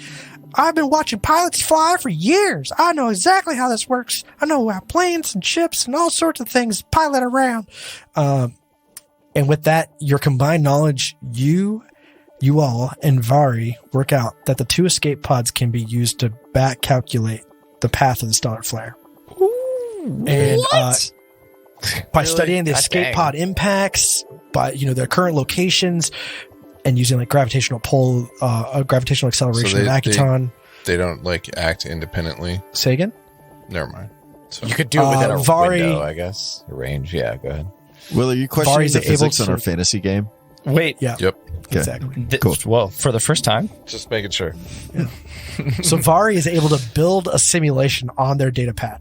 I've been watching pilots fly for years. I know exactly how this works. I know how planes and ships and all sorts of things pilot around. And with that, your combined knowledge, you you all and Vari work out that the 2 escape pods can be used to back calculate the path of the stellar flare. And by studying the escape pod impacts, by their current locations, and using like gravitational pull, gravitational acceleration of Akiton. They don't like act independently. Say again? Never mind. So. You could do it within a Vari, window, I guess. A range. Yeah, go ahead. Will, are you questioning Vari's the physics able on our to- fantasy game? Wait. Yeah. Yep. Okay. Exactly. Cool. Well, for the first time. Just making sure. So Vari is able to build a simulation on their data pad.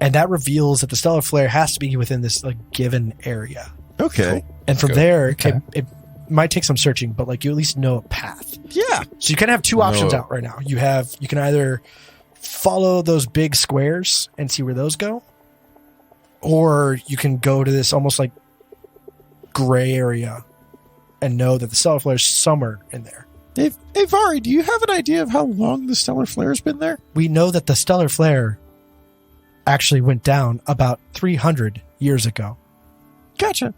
And that reveals that the stellar flare has to be within this like given area. Okay. And from Go. there, it might take some searching, but like you at least know a path. Yeah. So you kind of have 2 options No. out right now. You can either follow those big squares and see where those go, or you can go to this almost like gray area and know that the stellar flare is somewhere in there. Hey, Vari, do you have an idea of how long the stellar flare's been there? We know that the stellar flare actually went down about 300 years ago. Gotcha.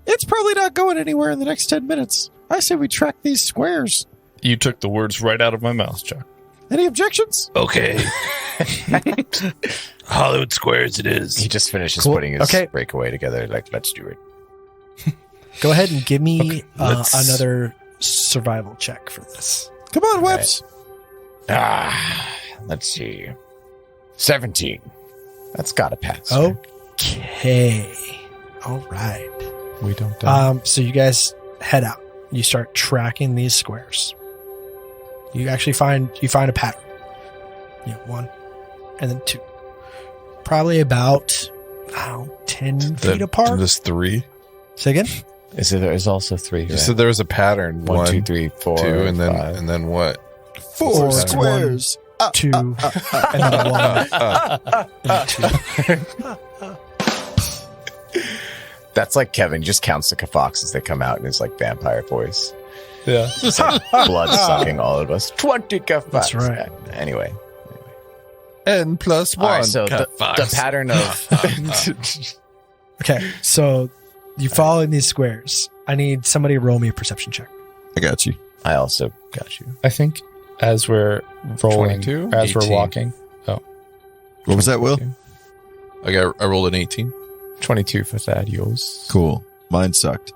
It's probably not going anywhere in the next 10 minutes. I say we track these squares. You took the words right out of my mouth, Chuck. Any objections? Okay. Hollywood Squares it is. He just finishes Cool. putting his Okay. breakaway together. Like, let's do it. Go ahead and give me let's- another survival check for this. Come on, Webs. Let's see. 17. That's gotta pass. Oh. Okay. All right. We don't die. So you guys head out. You start tracking these squares. You actually find a pattern. 1 and then 2. Probably about 10 feet apart. There's 3. Say again? There's also 3. You said there was a pattern. 1, 2, 3, 4, 2, and then 5. and then what? 4 It's squares. 2 and then 1 and 2. That's like Kevin. He just counts the Kafox as they come out in his like vampire voice. Yeah. Blood sucking all of us. 20 Kafox. That's right. Anyway. N plus 1. All right, so the pattern of... Okay, so you follow in these squares. I need somebody to roll me a perception check. I got you. I also got you. I think as we're rolling, 22? as we're 18. walking. What was that, Will? I rolled an 18. 22 for Thaddeus. Cool. Mine sucked.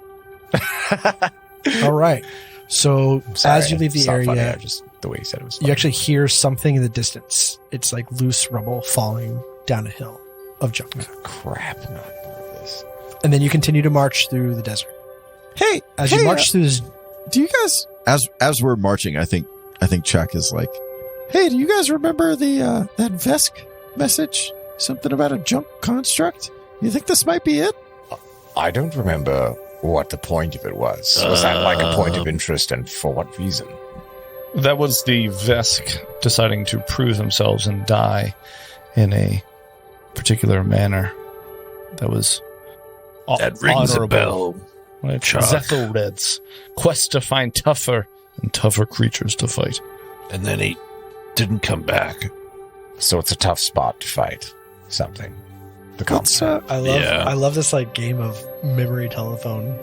All right. So Sorry, as you leave the it's not funny, area, just the way you said it was you funny. actually hear something in the distance. It's like loose rubble falling down a hill of junk. Crap, not this. And then you continue to march through the desert. Hey, As you march through this, do you guys, as we're marching, I think Chuck is like, hey, do you guys remember the that Vesk message? Something about a junk construct? You think this might be it? I don't remember what the point of it was. Was that like a point of interest, and for what reason? That was the Vesk deciding to prove themselves and die in a particular manner. That was That rings a honorable. bell. Right? Chuck. Zethelred's quest to find tougher and tougher creatures to fight. And then he didn't come back. So it's a tough spot to fight something. The Let's, concept. I love this like game of memory telephone.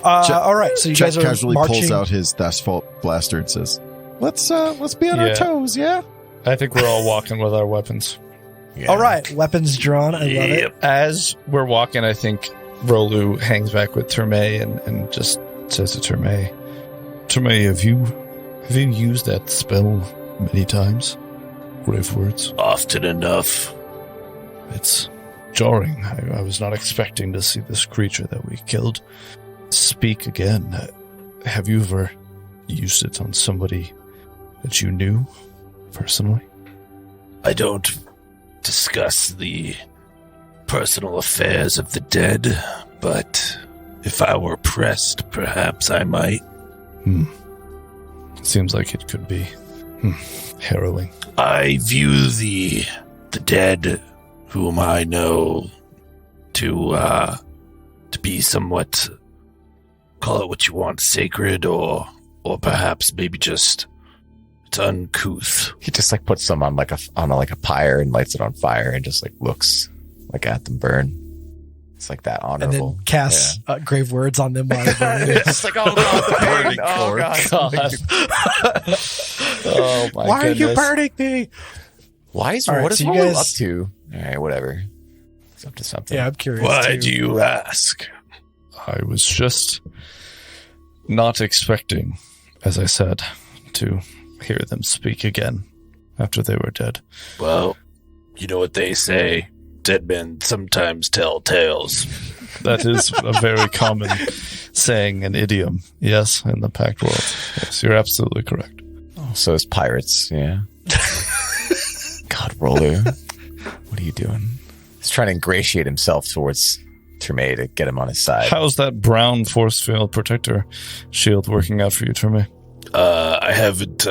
All right, so you Chuck guys are casually marching. pulls out his asphalt blaster and says, let's be on our Yeah. toes, yeah? I think we're all walking with our weapons. Yeah. All right, weapons drawn. I love it. As we're walking, I think Rolu hangs back with Terme and just says to Terme, Terme, have you used that spell many times? Grave words. Often enough. It's jarring. I was not expecting to see this creature that we killed speak again. Have you ever used it on somebody that you knew personally? I don't discuss the personal affairs of the dead, but if I were pressed, perhaps I might. Seems like it could be harrowing. I view the dead, whom I know, to be somewhat, call it what you want, sacred, or perhaps maybe just it's uncouth. He just like puts them on like a pyre and lights it on fire and just like looks like at them burn. It's like that and honorable. then cast grave words on them while they're burning. It's like, oh god, the pain. Oh god. Oh my Why goodness. are you burning me? Why is All right, what is so you Rolu guys- up to? All right, whatever. It's up to something. Yeah, I'm curious. Why too. do you ask? I was just not expecting, as I said, to hear them speak again after they were dead. Well, you know what they say. Dead men sometimes tell tales. That is a very common saying, an idiom, yes, in the Pact world. Yes, you're absolutely correct. So is pirates, yeah. God, Rolu. What are you doing? He's trying to ingratiate himself towards Terme to get him on his side. How's that brown force field protector shield working out for you, Terme? I haven't,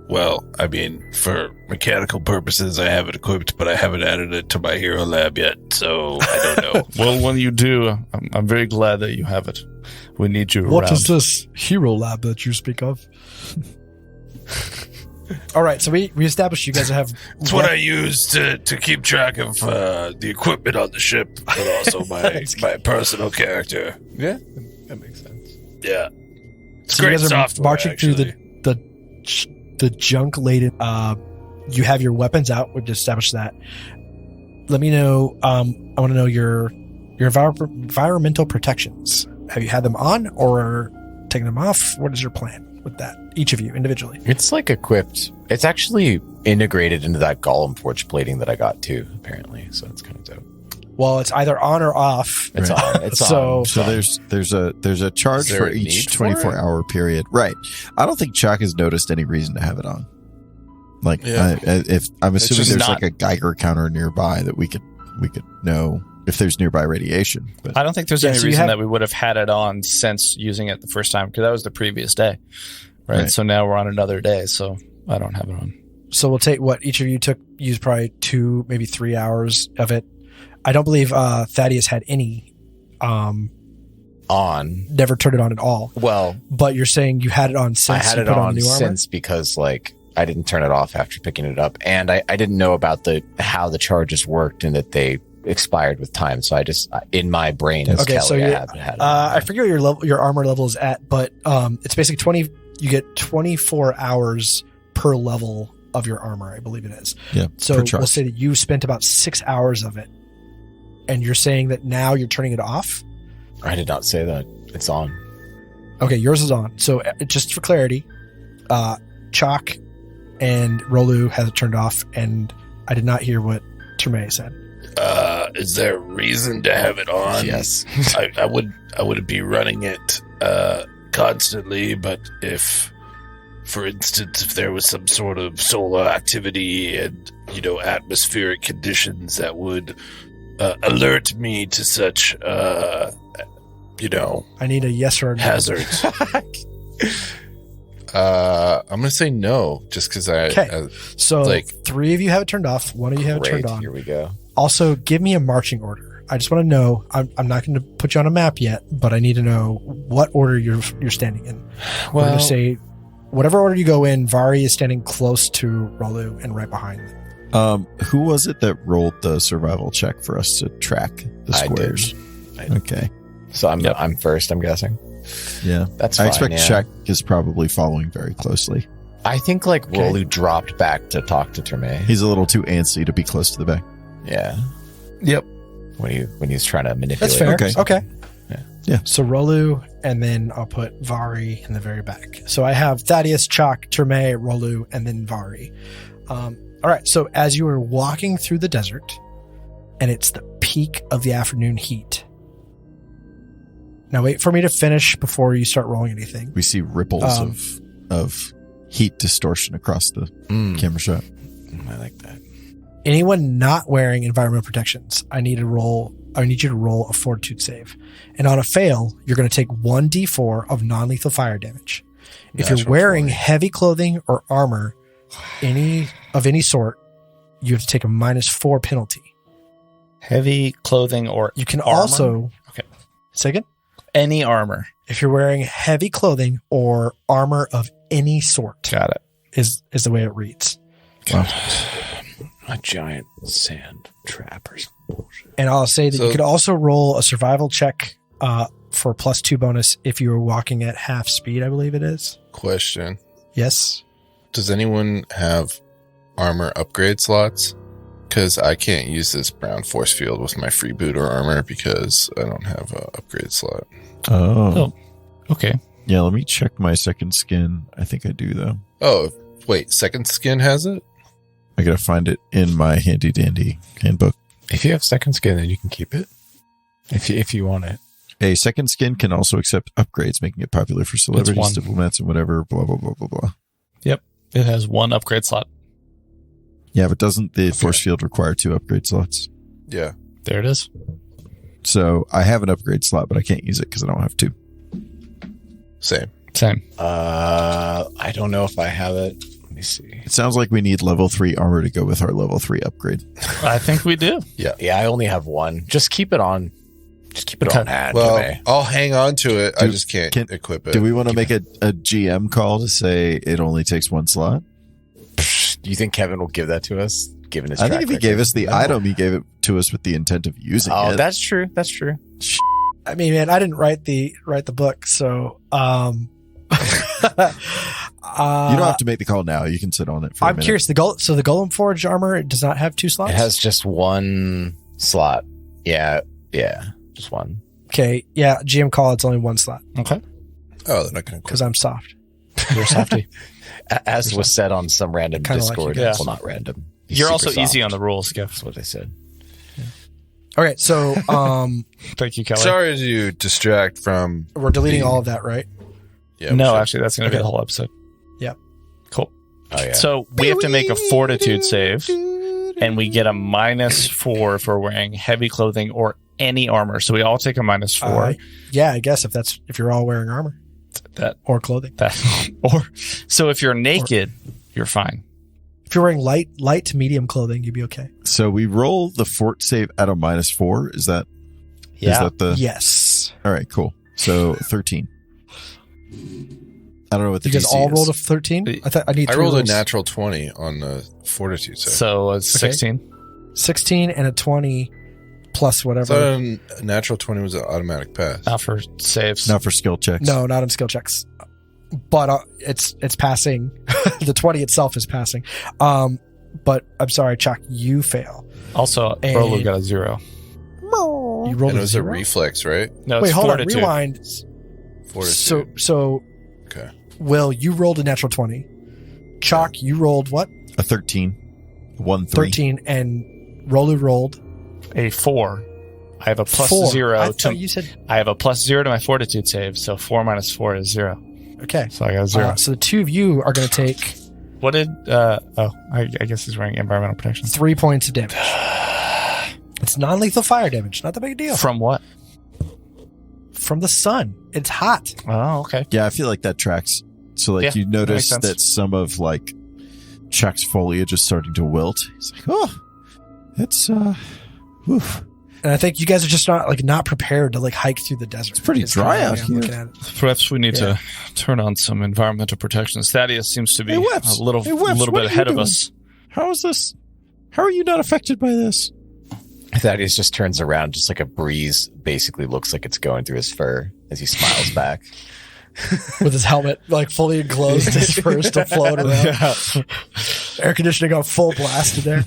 well, I mean, for mechanical purposes, I have it equipped, but I haven't added it to my hero lab yet, so I don't know. Well, when you do, I'm very glad that you have it. We need you What around. is this hero lab that you speak of? All right, so we established you guys have. It's what I use to keep track of the equipment on the ship, but also my personal character. Yeah, that makes sense. Yeah. It's So you great guys are software, marching actually. through the junk laden. You have your weapons out. We've established that. Let me know. I want to know your environmental protections. Have you had them on or taken them off? What is your plan with that? Each of you individually. It's like equipped. It's actually integrated into that Golem forge plating that I got too, apparently. So it's kind of dope. Well, it's either on or off. It's on. It's So- on. So there's a charge Is there for a each need for 24-hour period. Right. I don't think Chuck has noticed any reason to have it on. Like, Yeah. if I'm assuming just there's not- like a Geiger counter nearby that we could know if there's nearby radiation. But I don't think there's Yeah, any so you reason have- that we would have had it on since using it the first time, because that was the previous day. Right? Right. So now we're on another day, so I don't have it on. So we'll take what each of you used probably 2, maybe 3 hours of it. I don't believe Thaddeus had any. On. Never turned it on at all. Well, But you're saying you had it on since I had you it put on new armor? since because like I didn't turn it off after picking it up, and I didn't know about how the charges worked and that they expired with time. So I just in my brain as Okay, Kelly, so I you- had it. I forget what your armor level is at, but it's basically 20. You get 24 hours per level of your armor, I believe it is. yeah, So per charge. we'll say that you spent about 6 hours of it, and you're saying that now you're turning it off. I did not say that. It's on. Okay, yours is on. So just for clarity, Chalk and Rolu has it turned off, and I did not hear what Terme said. Is there a reason to have it on? Yes. I would be running it constantly, but if, for instance, if there was some sort of solar activity and atmospheric conditions that would alert me to such I need a yes or a no. hazards. I'm gonna say no, just because Okay. So like- 3 of you have it turned off. 1 of you have it Great. turned on. Here we go. Also, give me a marching order. I just want to know. I'm not going to put you on a map yet, but I need to know what order you're standing in. We're going to say whatever order you go in. Vari is standing close to Rolu and right behind. Who was it that rolled the survival check for us to track the I did. squares? I did. Okay. So I'm first. I'm guessing. Yeah. That's I fine. expect yeah. Chuck is probably following very closely. I think like Rolu dropped back to talk to Terme. He's a little too antsy to be close to the back. Yeah. Yep. When he was trying to manipulate. That's fair. Okay. Okay. Yeah. So Rolu, and then I'll put Vari in the very back. So I have Thaddeus, Chalk, Terme, Rolu, and then Vari. All right. So as you are walking through the desert, and it's the peak of the afternoon heat. Now wait for me to finish before you start rolling anything. We see ripples of heat distortion across the camera shot. I like that. Anyone not wearing environmental protections, I need you to roll a fortitude save. And on a fail, you're going to take 1d4 of non-lethal fire damage. If you're wearing heavy clothing or armor of any sort, you have to take a -4 penalty. Heavy clothing or You can armor? also Okay. say again? Any armor. If you're wearing heavy clothing or armor of any sort Got it. is the way it reads. A giant sand trap or something. And I'll say that you could also roll a survival check for +2 bonus if you were walking at half speed, I believe it is. Question. Yes. Does anyone have armor upgrade slots? Because I can't use this brown force field with my freebooter armor because I don't have an upgrade slot. Oh. Okay. Yeah, let me check my second skin. I think I do, though. Oh, wait. Second skin has it? I gotta find it in my handy dandy handbook. If you have second skin, then you can keep it. If you want it. A second skin can also accept upgrades, making it popular for celebrities, one. diplomats, and whatever, blah, blah, blah, blah, blah. Yep. It has 1 upgrade slot. Yeah, but doesn't the force field require 2 upgrade slots? Yeah. There it is. So I have an upgrade slot, but I can't use it because I don't have 2. Same. I don't know if I have it. Let me see. It sounds like we need level 3 armor to go with our level 3 upgrade. I think we do. Yeah, I only have 1. Just keep it on. Just keep it on hand. Well, Jimmy. I'll hang on to it. I just can't equip it. Do we want to make a GM call to say it only takes 1 slot? Do you think Kevin will give that to us? Given his I think track if he record? gave us the No. item, he gave it to us with the intent of using it. Oh, that's true. That's true. I mean, man, I didn't write the book, so You don't have to make the call now. You can sit on it for a I'm minute. curious. The Golem Forge armor, it does not have 2 slots? It has just 1 slot. Yeah, just 1. Okay, yeah, GM call, it's only 1 slot Okay. Oh, they're not going to because I'm soft. You're softy. As was said on some random Kinda like Discord. you guys. Well, not random. He's You're super also easy soft. on the rules, Giff. That's what I said. Okay, so Thank you, Kelly. Sorry to distract from. we're deleting all of that, right? Yeah, we No, should. actually, that's going to be the whole episode. Yep. Cool. Oh, yeah. So we have to make a fortitude save, and we get a -4 if we're wearing heavy clothing or any armor. So we all take a -4. Yeah, I guess if you're all wearing armor That or clothing. so if you're naked, you're fine. If you're wearing light to medium clothing, you'd be okay. So we roll the fort save at a -4. Is that the? Yes. All right, cool. So 13. I don't know what the You guys DC all is. rolled a 13? I need 3 I rolled rolls. a natural 20 on the fortitude save. So it's 16. 16 and a 20 plus I whatever. thought a natural 20 was an automatic pass. Not for saves. Not for skill checks. No, not in skill checks. But it's passing. The 20 itself is passing. But I'm sorry, Chuck, you fail. Also, And- Rolo got a 0. You rolled And it a was 0? a reflex, right? No, Wait, it's hold fortitude. on. Rewind. Fortitude. So, Okay. Will, you rolled a natural 20. Chalk, you rolled what? A 13. 1-3. 13. And Rolu rolled A 4. I have a plus 4. 0 I to. thought you said, I have a +0 to my fortitude save. So 4 minus 4 is 0. okay. So I got a 0. So the 2 of you are going to take What did? I guess he's wearing environmental protection. 3 points of damage. It's non-lethal fire damage. Not the big deal. From what? From the sun. It's hot. Oh, okay. Yeah, I feel like that tracks. So, like, Yeah, you notice that makes sense. that some of, like, Chuck's foliage is starting to wilt. He's like, oh, it's, woof. And I think you guys are just not prepared to hike through the desert. It's pretty dry out here. Looking at it. Perhaps we need Yeah. to turn on some environmental protections. Thaddeus seems to be Hey, Whips. a little Hey, Whips, little what bit are you ahead of doing? us. How is this? How are you not affected by this? Thaddeus just turns around, just like a breeze basically looks like it's going through his fur as he smiles back. With his helmet fully enclosed, his fur still floating around. Air conditioning on full blast in there.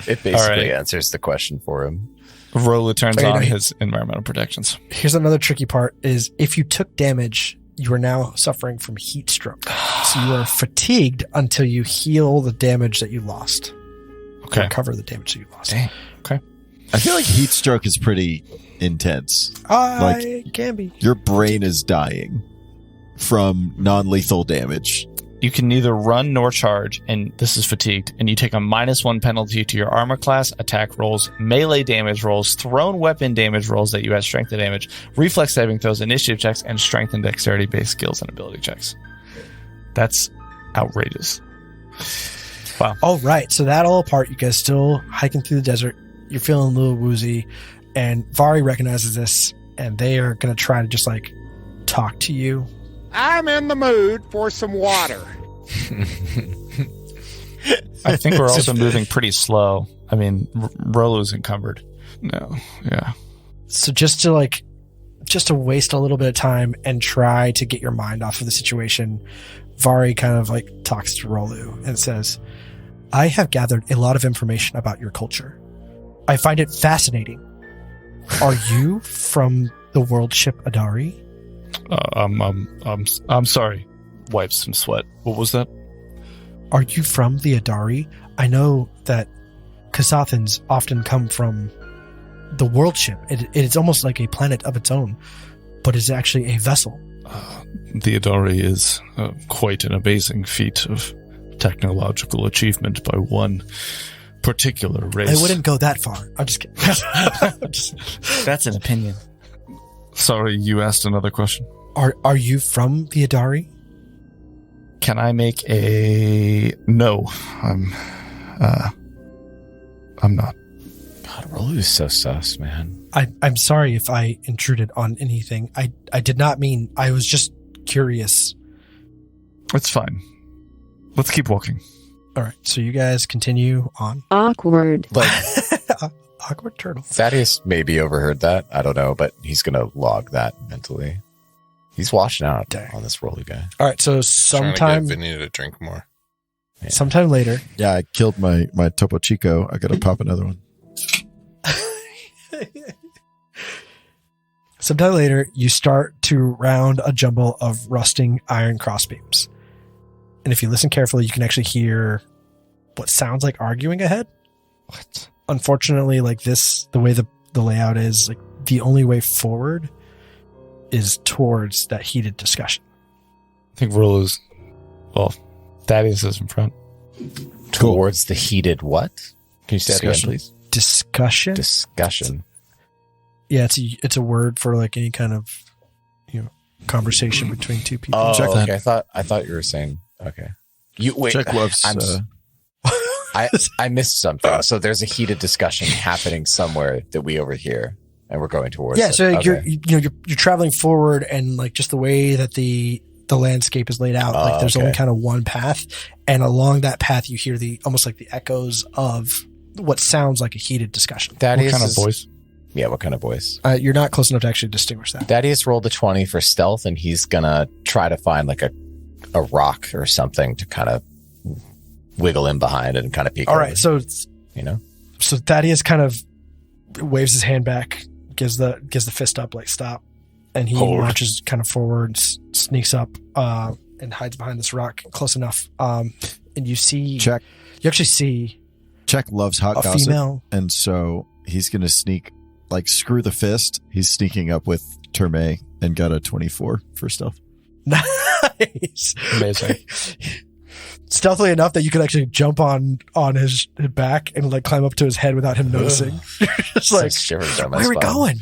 It basically All right. answers the question for him. Rolo turns Okay, on now his environmental protections. Here's another tricky part: is if you took damage, you are now suffering from heat stroke. So you are fatigued until you heal the damage that you lost. Okay. Recover the damage that you lost. Dang. I feel like heat stroke is pretty intense. Can be. Your brain is dying from non-lethal damage. You can neither run nor charge, and this is fatigued, and you take a -1 penalty to your armor class, attack rolls, melee damage rolls, thrown weapon damage rolls that you add strength to damage, reflex saving throws, initiative checks, and strength and dexterity-based skills and ability checks. That's outrageous. Wow. All right. So that all apart, you guys still hiking through the desert. You're feeling a little woozy, and Vari recognizes this, and they are going to try to just talk to you. I'm in the mood for some water. I think we're also moving pretty slow. I mean, Rolo's encumbered. No. Yeah. So just to waste a little bit of time and try to get your mind off of the situation, Vari kind of like talks to Rolu and says, I have gathered a lot of information about your culture. I find it fascinating. Are you from the world ship Adari? I'm sorry. Wipes some sweat. What was that? Are you from the Adari? I know that Kasathans often come from the world ship. It's almost like a planet of its own, but it's actually a vessel. The Adari is quite an amazing feat of technological achievement by one particular race. I wouldn't go that far. I'm just kidding. That's an opinion. Sorry, you asked another question. Are you from the Adari? Can I make a... No, I'm not. God, Rolu's so sus, man. I'm sorry if I intruded on anything. I did not mean... I was just curious. It's fine. Let's keep walking. All right, so you guys continue on. Awkward. Like, Awkward turtle. Thaddeus maybe overheard that. I don't know, but he's going to log that mentally. He's washing out on this Rolu guy. All right, so Trying to get Vinny to drink more. Yeah. sometime later... Yeah, I killed my Topo Chico. I got to pop another one. Sometime later, you start to round a jumble of rusting iron crossbeams. And if you listen carefully, you can actually hear what sounds like arguing ahead. What? Unfortunately, like this, the way the layout is, like the only way forward is towards that heated discussion. I think Rolo's... Well, Thaddeus is in front. Towards the heated what? Can you say that again, please? Discussion? Discussion. Yeah, it's a word for like any kind of, conversation between two people. Oh, Check okay. that. I thought you were saying... Okay. You wait. Check loves. I missed something. So there's a heated discussion happening somewhere that we overhear, and we're going towards. Yeah, it. so Okay. you're traveling forward, and like just the way that the landscape is laid out, like there's only kind of one path, and along that path you hear the almost like the echoes of what sounds like a heated discussion. Thaddeus What kind of voice? Yeah, what kind of voice? You're not close enough to actually distinguish that. Thaddeus rolled a 20 for stealth, and he's gonna try to find like a rock or something to kind of wiggle in behind and kind of peek. All over, right, so so Thaddeus kind of waves his hand back, gives the fist up like stop, and he marches kind of forward, sneaks up, and hides behind this rock close enough. And you see, Check. You actually see Check loves hot a gossip, female. and so he's going to sneak. Like, screw the fist. He's sneaking up with Terme and got a 24 for stealth. Nice, Amazing. stealthily enough that you could actually jump on his back and like climb up to his head without him noticing. Just like, shivers down my where are we spine. going?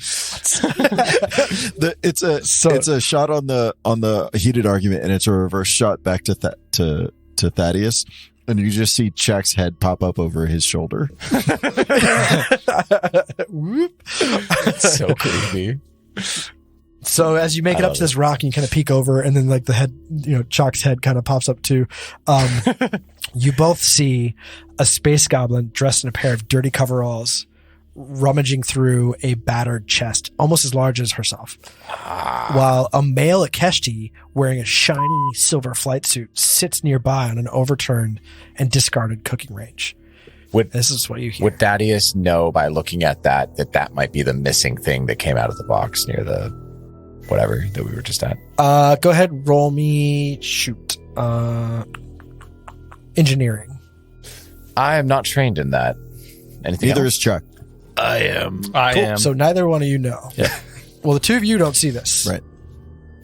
It's a shot on the heated argument, and it's a reverse shot back to Thaddeus, and you just see Check's head pop up over his shoulder. Whoop. It's so creepy. So as you make it up to this rock, and you kind of peek over, and then like the head, Chalk's head kind of pops up too. You both see a space goblin dressed in a pair of dirty coveralls, rummaging through a battered chest, almost as large as herself. While a male Akeshti, wearing a shiny silver flight suit, sits nearby on an overturned and discarded cooking range. This is what you hear. Would Thaddeus know by looking at that might be the missing thing that came out of the box near the whatever that we were just at? Go ahead, roll me shoot. Engineering. I am not trained in that. Anything Neither else? is Chuck. I am. So neither one of you know. Yeah. Well, the two of you don't see this. Right.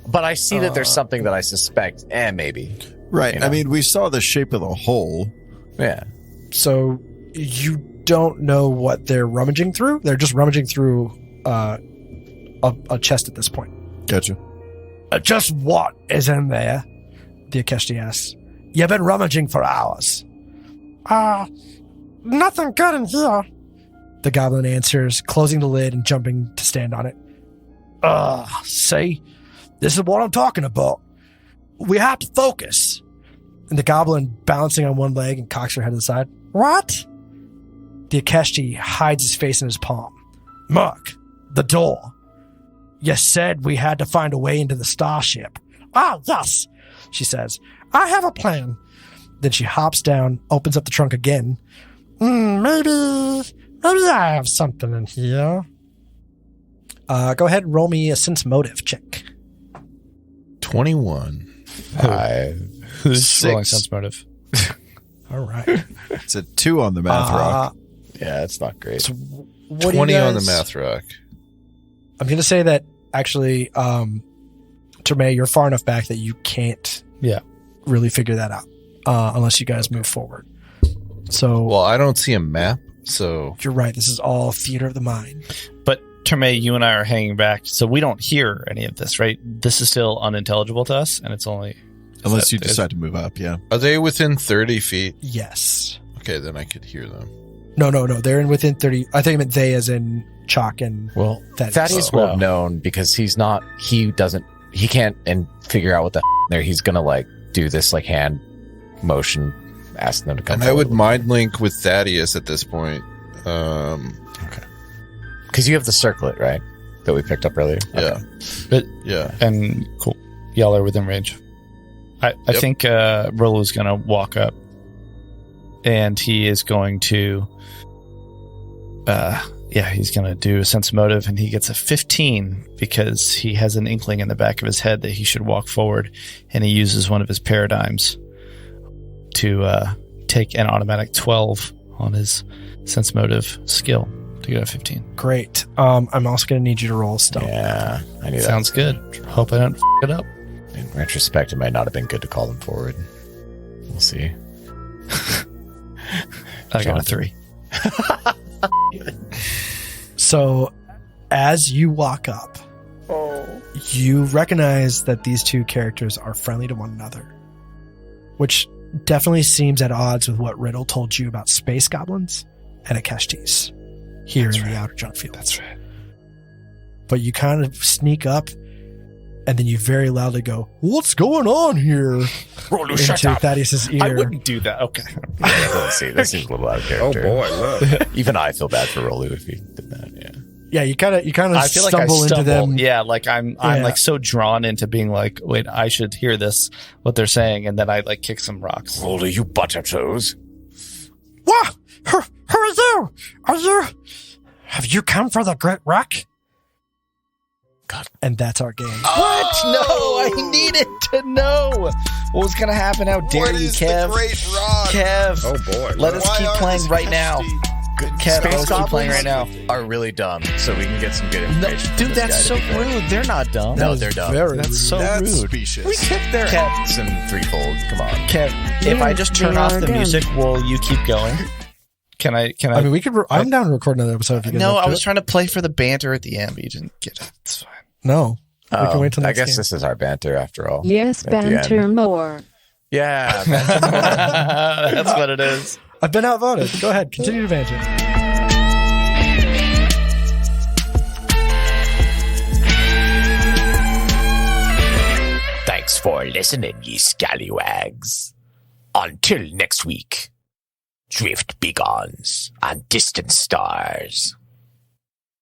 But I see that there's something that I suspect. Maybe. Right. You know? I mean, we saw the shape of the hole. Yeah. So you don't know what they're rummaging through. They're just rummaging through a chest at this point. Gotcha. Just what is in there? The Akeshti asks. You've been rummaging for hours. Nothing good in here. The goblin answers, closing the lid and jumping to stand on it. See? This is what I'm talking about. We have to focus. And the goblin, balancing on one leg and cocks her head to the side. What? The Akeshti hides his face in his palm. Mark, the door. You said we had to find a way into the starship. Ah, yes, she says. I have a plan. Then she hops down, opens up the trunk again. Maybe I have something in here. Go ahead and roll me a sense motive check. 21. 5. Who's rolling 6. sense motive? All right. It's a 2 on the math rock. Yeah, it's not great. So what do you 20 on the guys- math rock. I'm going to say that actually, Termay, you're far enough back that you can't really figure that out unless you guys move forward. So Well, I don't see a map, so you're right. This is all theater of the mind. But Termay, you and I are hanging back, so we don't hear any of this, right? This is still unintelligible to us, and it's only... Unless you decide to move up, yeah. are they within 30 feet? Yes. Okay, then I could hear them. No. They're in within 30. I think I meant they as in Chalk and Well, Thaddeus. Thaddeus will have known because he can't and figure out what the there. He's gonna like do this like hand motion, asking them to come. And I would mind link with Thaddeus at this point. Okay. Because you have the circlet, right? That we picked up earlier. Yeah. But, Yeah. and cool. Y'all are within range. I Yep. think Rolo's going to walk up, and he is going to... he's going to do a sense motive, and he gets a 15 because he has an inkling in the back of his head that he should walk forward, and he uses one of his paradigms to take an automatic 12 on his sense motive skill to get a 15. Great. I'm also going to need you to roll stealth. Yeah, I knew that. Sounds good. Hope I don't f it up. In retrospect, it might not have been good to call them forward. We'll see. I got a 3. So as you walk up, you recognize that these two characters are friendly to one another, which definitely seems at odds with what Riddle told you about space goblins and Akeshtis here in the Outer Junk Fields. That's right. But you kind of sneak up, and then you very loudly go, "What's going on here?" Rolo, into Thaddeus's ear. I wouldn't do that. Okay. Let's see. This seems a little out of Oh character. boy, look. Even I feel bad for Rolo if he did that. Yeah. Yeah, you kind of I feel like I stumble into stumble. them. Yeah, like I'm Yeah. like so drawn into being like, wait, I should hear this, what they're saying, and then I like kick some rocks. Rolo, you butter toes. What? Who are you? Have you come for the Great Rock? God. And that's our game. What? No, I needed to know what was gonna happen. How dare you, Kev? Kev, Oh boy. let us keep playing right now. Kev, let us keep playing right now. Are really dumb, so we can get some good No, information. from dude, this that's guy so to be fair. rude. They're not dumb. No, they're dumb. Very That's rude. so That's rude. specious. kicked their Cats and threefold. Come on. Kev, if I just turn They off are the dumb. music, will you keep going? Can I? I mean, we could. I'm down to record another episode if you guys No, want I to was do it. trying to play for the banter at the end, but you didn't get it. It's fine. No, we can wait till I next guess game. this is our banter after all. Yes, At the end. banter more. Yeah. banter. That's what it is. I've been outvoted. Go ahead, continue to banter. Thanks for listening, ye scallywags. Until next week, drift begons on distant stars.